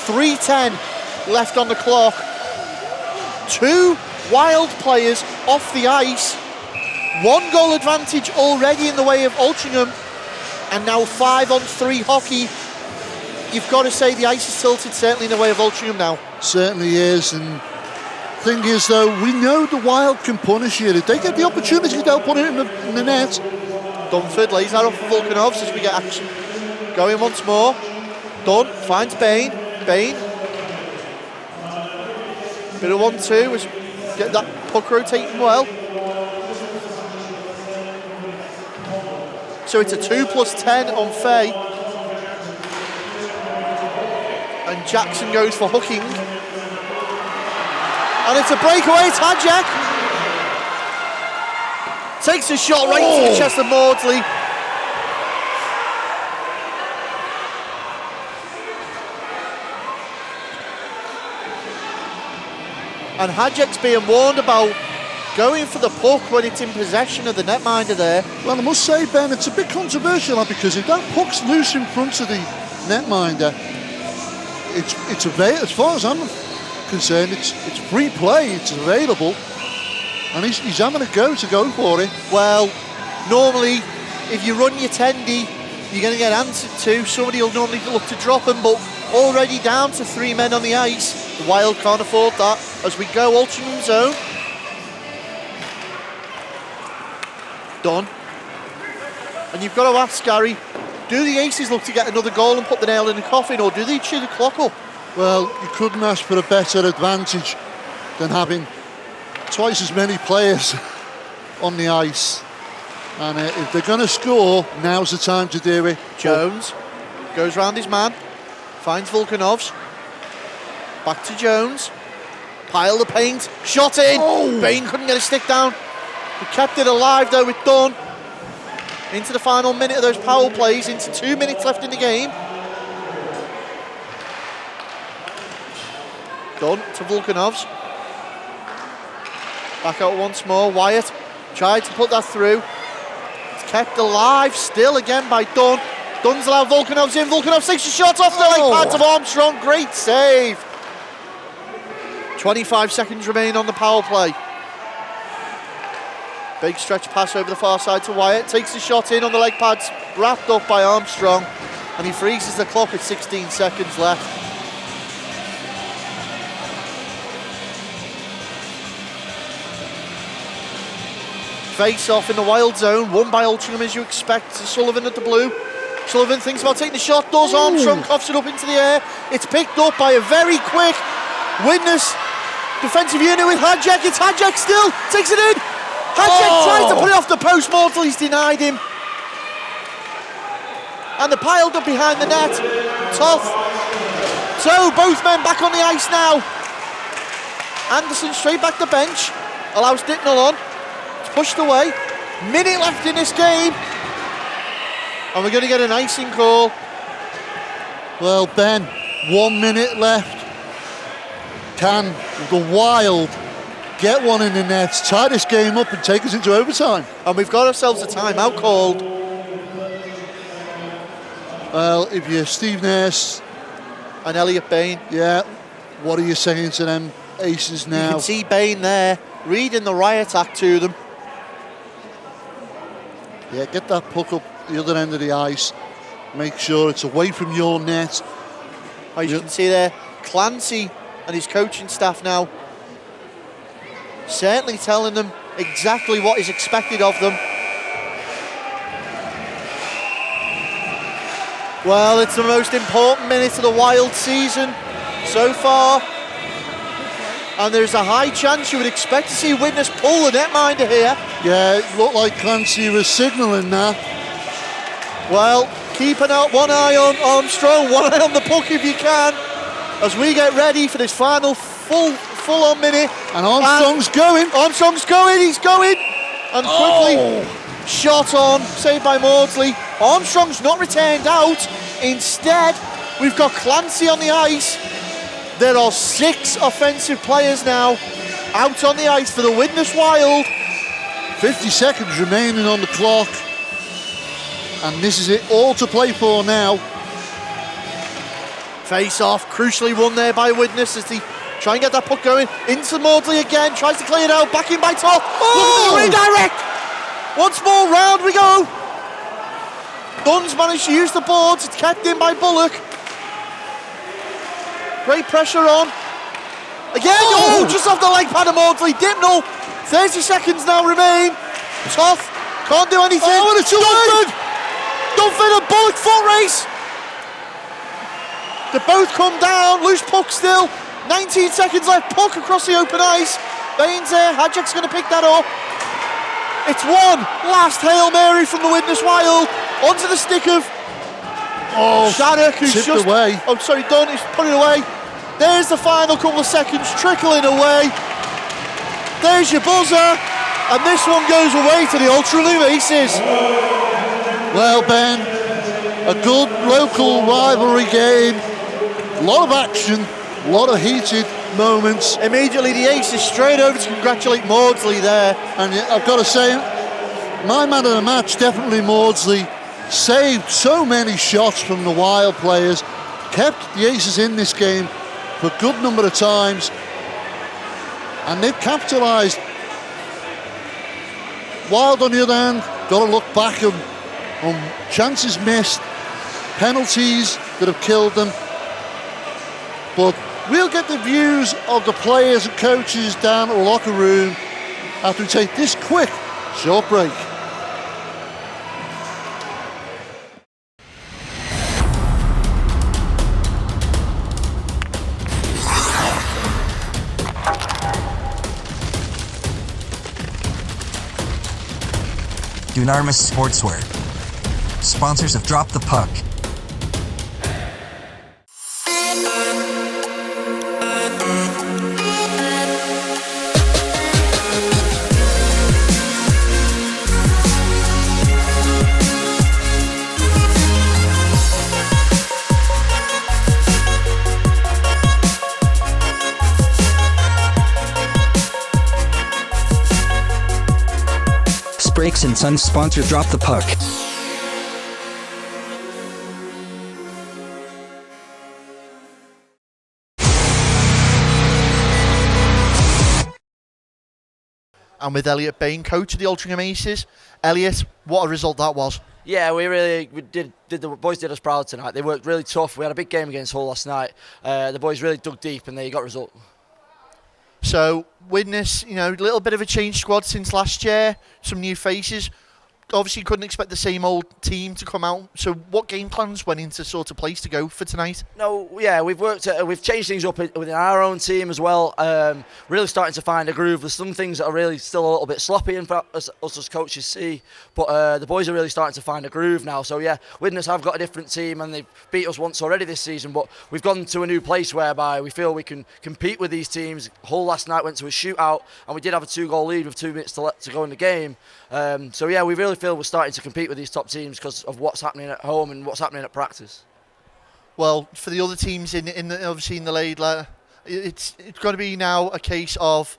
3:10 left on the clock. 2 Wild players off the ice. 1 goal advantage already in the way of Altrincham. And now 5-on-3 hockey. You've got to say the ice is tilted certainly in the way of Altrincham now. Certainly is. And thing is, though, we know the Wild can punish here. If they get the opportunity, they'll put it in the net. Dunford lays that off for Volkanovs as we get action going once more. Dunn finds Bain. Bain. Bit of 1-2 as get that puck rotating well. So it's a 2+10 on Fay. And Jackson goes for hooking. And it's a breakaway, it's Hadjak. Takes a shot right to the chest of Maudsley. And Hadjak's being warned about going for the puck when it's in possession of the netminder there. Well, I must say, Ben, it's a bit controversial because if that puck's loose in front of the netminder, it's available. As far as I'm concerned, it's free play. It's available, and he's having a go for it. Well, normally, if you run your tendy, you're going to get answered to. Somebody will normally look to drop him, but already down to 3 men on the ice. The Wild can't afford that. As we go, Altrincham zone. Done. And you've got to ask, Gary, do the Aces look to get another goal and put the nail in the coffin, or do they chew the clock up? Well, you couldn't ask for a better advantage than having twice as many players on the ice. And if they're going to score, now's the time to do it. Jones goes round his man, finds Volkanovs. Back to Jones. Pile the paint, shot in. Bain couldn't get a stick down. He kept it alive though with Dunn. Into the final minute of those power plays, into 2 minutes left in the game. Dunn to Volkanovs. Back out once more, Wyatt tried to put that through. It's kept alive still again by Dunn. Dunn's allowed Volkanovs in, Volkanovs takes a shot off the leg pads of Armstrong, great save. 25 seconds remain on the power play. Big stretch pass over the far side to Wyatt, takes the shot in on the leg pads, wrapped up by Armstrong, and he freezes the clock at 16 seconds left. Face off in the Wild zone, won by Altrincham as you expect. Sullivan at the blue. Sullivan thinks about taking the shot, does. Armstrong coughs it up into the air. It's picked up by a very quick Widnes defensive unit with Hadjak. It's Hadjak still, takes it in. Hadjak tries to put it off the post, Maudsley's denied him. And they're piled up behind the net. Tough. So both men back on the ice now. Anderson straight back to bench. Allows Dicknell on. It's pushed away. Minute left in this game. And we're going to get an icing call. Well, Ben, 1 minute left. Can the Wild get one in the nets, tie this game up and take us into overtime? And we've got ourselves a timeout called. Well, if you're Steve Nurse And Elliot Bain. Yeah, what are you saying to them Aces now? You can see Bain there, reading the riot act to them. Yeah, get that puck up the other end of the ice. Make sure it's away from your net. As you can see there, Clancy and his coaching staff now certainly telling them exactly what is expected of them. Well, it's the most important minute of the Wild season so far. And there's a high chance you would expect to see Widnes pull the netminder here. Yeah, it looked like Clancy was signalling that. Well, keep one eye on Armstrong, one eye on the puck if you can, as we get ready for this final full-on minute. And Armstrong's going. Armstrong's going, he's going. And quickly, shot on, saved by Maudsley. Armstrong's not returned out. Instead, we've got Clancy on the ice. There are 6 offensive players now out on the ice for the Widnes Wild. 50 seconds remaining on the clock. And this is it all to play for now. Face off, crucially won there by Widnes as they try and get that puck going. Into Maudsley again, tries to clear it out, back in by Toth. Look at the redirect! Once more, round we go. Dunn's managed to use the boards, it's kept in by Bullock. Great pressure on. Again, just off the leg pad of Maudsley. Dimnall, 30 seconds now remain. Toth can't do anything. And it's away! Dunford and Bullock foot race. They both come down, loose puck still. 19 seconds left, puck across the open ice. Baines there, Hadjak's going to pick that up. It's one last Hail Mary from the Widnes Wild. Onto the stick of Shannock, who's just away. Oh, sorry, Dunn, he's put it away. There's the final couple of seconds trickling away. There's your buzzer, and this one goes away to the Altrincham Aces. Well, Ben, a good local rivalry game. A lot of action, a lot of heated moments. Immediately the Aces straight over to congratulate Maudsley there. And I've got to say, my man of the match, definitely Maudsley, saved so many shots from the Wild players, kept the Aces in this game for a good number of times, and they've capitalised. Wild, on the other hand, got to look back on chances missed, penalties that have killed them. But we'll get the views of the players and coaches down at the locker room after we take this quick, short break. Dunarmus Sportswear, sponsors of Drop the Puck. Brakes and Sons sponsor Drop the Puck. And with Elliot Bain, coach of the Altrincham Aces. Elliot, what a result that was. Yeah, we did. The boys did us proud tonight. They worked really tough. We had a big game against Hull last night. The boys really dug deep and they got a result. So, Widnes, a little bit of a changed squad since last year, some new faces. Obviously, couldn't expect the same old team to come out. So, what game plans went into sort of place to go for tonight? No, yeah, we've changed things up within our own team as well. Really starting to find a groove. There's some things that are really still a little bit sloppy, in fact, us as coaches see. But the boys are really starting to find a groove now. So yeah, Widnes have got a different team, and they've beat us once already this season. But we've gone to a new place whereby we feel we can compete with these teams. Hull last night went to a shootout, and we did have a 2-goal lead with 2 minutes to go in the game. So yeah, we really feel we're starting to compete with these top teams because of what's happening at home and what's happening at practice. Well, for the other teams obviously in the league, it's got to be now a case of,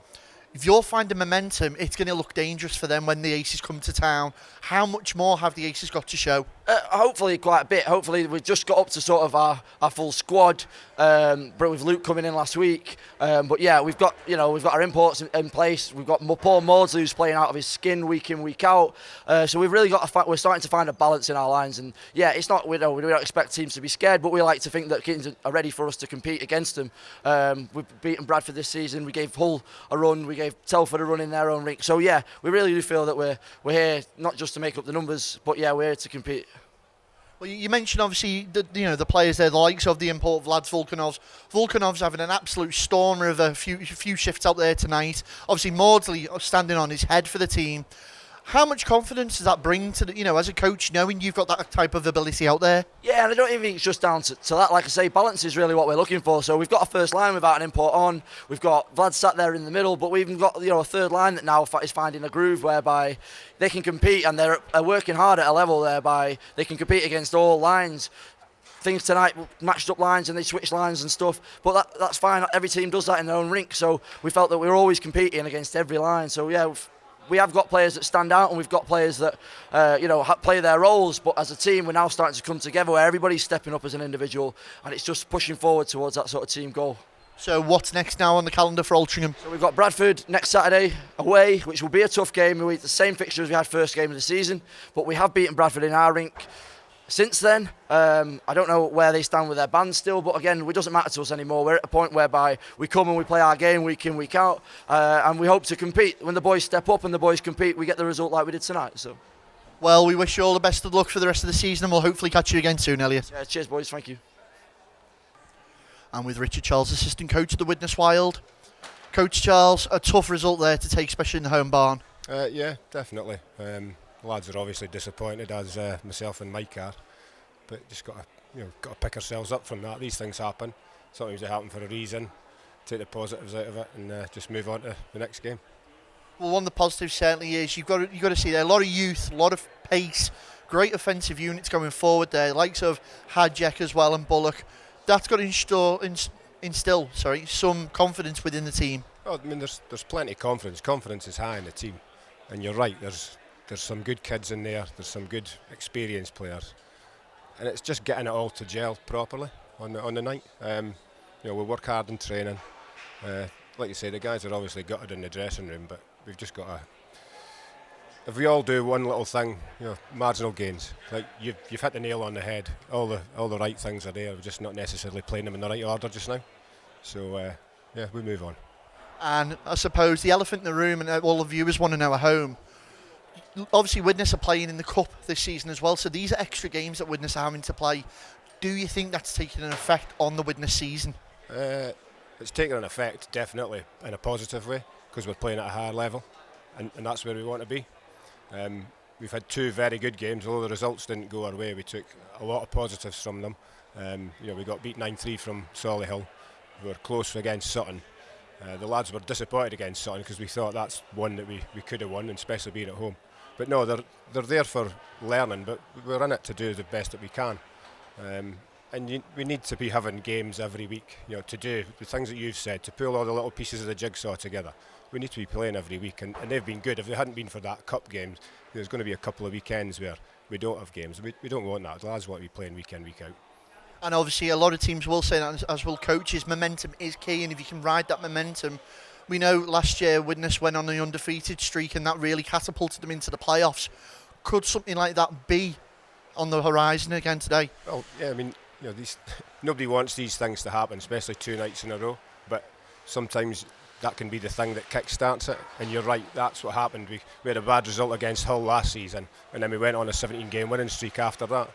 if you're finding momentum, it's going to look dangerous for them when the Aces come to town. How much more have the Aces got to show? Hopefully quite a bit. Hopefully we've just got up to sort of our full squad, but with Luke coming in last week. But yeah, we've got our imports in place. We've got Paul Maudsley who's playing out of his skin week in, week out. So we've really got we're starting to find a balance in our lines. And yeah, it's not we don't expect teams to be scared, but we like to think that teams are ready for us to compete against them. We've beaten Bradford this season. We gave Hull a run. We gave Telford a run in their own rink. So yeah, we really do feel that we're here not just to make up the numbers, but yeah, we're here to compete. Well, you mentioned obviously the players there, the likes of the import Vlad's Volkanovs. Volkanov's having an absolute stormer of a few shifts out there tonight. Obviously Maudsley standing on his head for the team. How much confidence does that bring to as a coach, knowing you've got that type of ability out there? Yeah, and I don't even think it's just down to that. Like I say, balance is really what we're looking for. So we've got a first line without an import on. We've got Vlad sat there in the middle, but we've even got a third line that now is finding a groove whereby they can compete, and they're working hard at a level whereby they can compete against all lines. Things tonight matched up lines and they switched lines and stuff, but that's fine. Every team does that in their own rink. So we felt that we were always competing against every line. So yeah. we have got players that stand out, and we've got players that play their roles, but as a team we're now starting to come together where everybody's stepping up as an individual, and it's just pushing forward towards that sort of team goal. So what's next now on the calendar for Altrincham? So we've got Bradford next Saturday away, which will be a tough game. We the same fixture as we had first game of the season, but we have beaten Bradford in our rink since then. I don't know where they stand with their band still, but again, it doesn't matter to us anymore. We're at a point whereby we come and we play our game week in, week out, and we hope to compete. When the boys step up and the boys compete, we get the result like we did tonight. So, well, we wish you all the best of luck for the rest of the season, and we'll hopefully catch you again soon, Elliot. Yeah, cheers, boys. Thank you. And with Richard Charles, assistant coach of the Widnes Wild. Coach Charles, a tough result there to take, especially in the home barn. Yeah, definitely. The lads are obviously disappointed, as myself and Mike are, but just got to pick ourselves up from that. These things happen. Sometimes they happen for a reason. Take the positives out of it and just move on to the next game. Well, one of the positives certainly is you've got to see there a lot of youth, a lot of pace, great offensive units going forward there, likes of Hadjek as well and Bullock. That's got to instill some confidence within the team. Oh, I mean, there's plenty of confidence. Confidence is high in the team, and you're right. There's some good kids in there. There's some good experienced players, and it's just getting it all to gel properly on the night. We work hard in training. Like you say, the guys are obviously gutted in the dressing room, but we've just got to. If we all do one little thing, marginal gains. Like you've hit the nail on the head. All the right things are there. We're just not necessarily playing them in the right order just now. So we move on. And I suppose the elephant in the room, and all the viewers want to know at home. Obviously, Widnes are playing in the cup this season as well. So these are extra games that Widnes are having to play. Do you think that's taking an effect on the Widnes season? It's taking an effect, definitely, in a positive way, because we're playing at a higher level, and that's where we want to be. We've had two very good games, although the results didn't go our way. We took a lot of positives from them. We got beat 9-3 from Solihull. We were close against Sutton. The lads were disappointed against Sutton because we thought that's one that we could have won, and especially being at home. But no, they're there for learning, but we're in it to do the best that we can. We need to be having games every week, to do the things that you've said, to pull all the little pieces of the jigsaw together. We need to be playing every week, and they've been good. If they hadn't been for that cup games, there's going to be a couple of weekends where we don't have games. We don't want that. The lads want to be playing week in, week out. And obviously a lot of teams will say that, as will coaches, momentum is key, and if you can ride that momentum. We know last year Widnes went on an undefeated streak, and that really catapulted them into the playoffs. Could something like that be on the horizon again today? Well, yeah, I mean, nobody wants these things to happen, especially 2 nights in a row, but sometimes that can be the thing that kick-starts it, and you're right, that's what happened. We had a bad result against Hull last season, and then we went on a 17-game winning streak after that.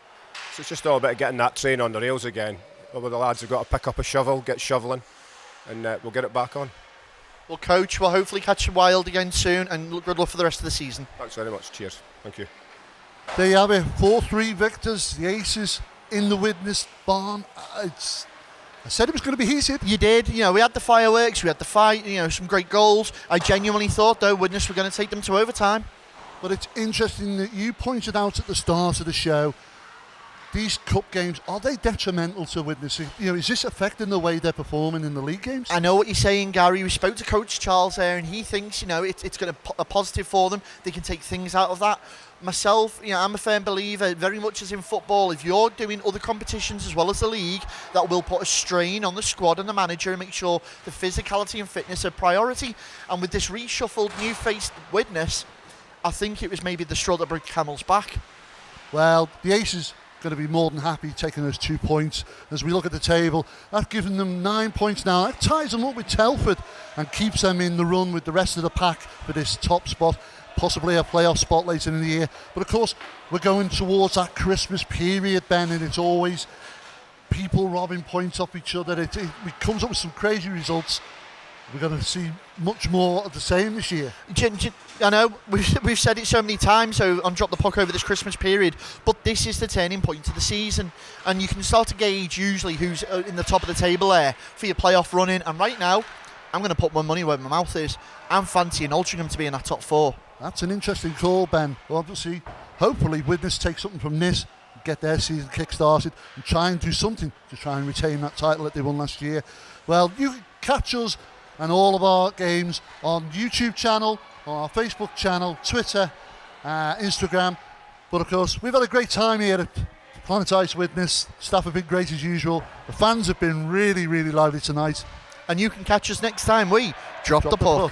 So it's just all about getting that train on the rails again. All the lads have got to pick up a shovel, get shoveling, and we'll get it back on. Well, Coach, we'll hopefully catch you Wild again soon, and good luck for the rest of the season. Thanks very much. Cheers. Thank you. There you have it, 4-3 victors, the Aces in the Widnes barn. I said it was going to be heated. You did. We had the fireworks, we had the fight, some great goals. I genuinely thought, though, Widnes were going to take them to overtime. But it's interesting that you pointed out at the start of the show, these cup games, are they detrimental to Widnes? Is this affecting the way they're performing in the league games? I know what you're saying, Gary. We spoke to Coach Charles there, and he thinks, it's going to be a positive for them. They can take things out of that. Myself, I'm a firm believer, very much as in football, if you're doing other competitions as well as the league, that will put a strain on the squad and the manager and make sure the physicality and fitness are priority. And with this reshuffled, new-faced Widnes, I think it was maybe the straw that broke the camel's back. Well, the Aces going to be more than happy taking those 2 points. As we look at the table, that's given them 9 points now. That ties them up with Telford and keeps them in the run with the rest of the pack for this top spot. Possibly a playoff spot later in the year. But of course, we're going towards that Christmas period, Ben, and it's always people robbing points off each other. It comes up with some crazy results. We're going to see much more of the same this year. I know, we've said it so many times, so on Drop the Puck over this Christmas period, but this is the turning point of the season, and you can start to gauge usually who's in the top of the table there for your playoff running, and right now, I'm going to put my money where my mouth is. I'm fancying Altrincham to be in that top 4. That's an interesting call, Ben. Well, obviously, hopefully Widnes take something from this, get their season kick-started and try and do something to try and retain that title that they won last year. Well, you can catch us and all of our games on YouTube channel, on our Facebook channel, Twitter, Instagram. But of course, we've had a great time here at Planet Ice Widnes. Staff have been great as usual. The fans have been really, really lively tonight. And you can catch us next time we drop the puck.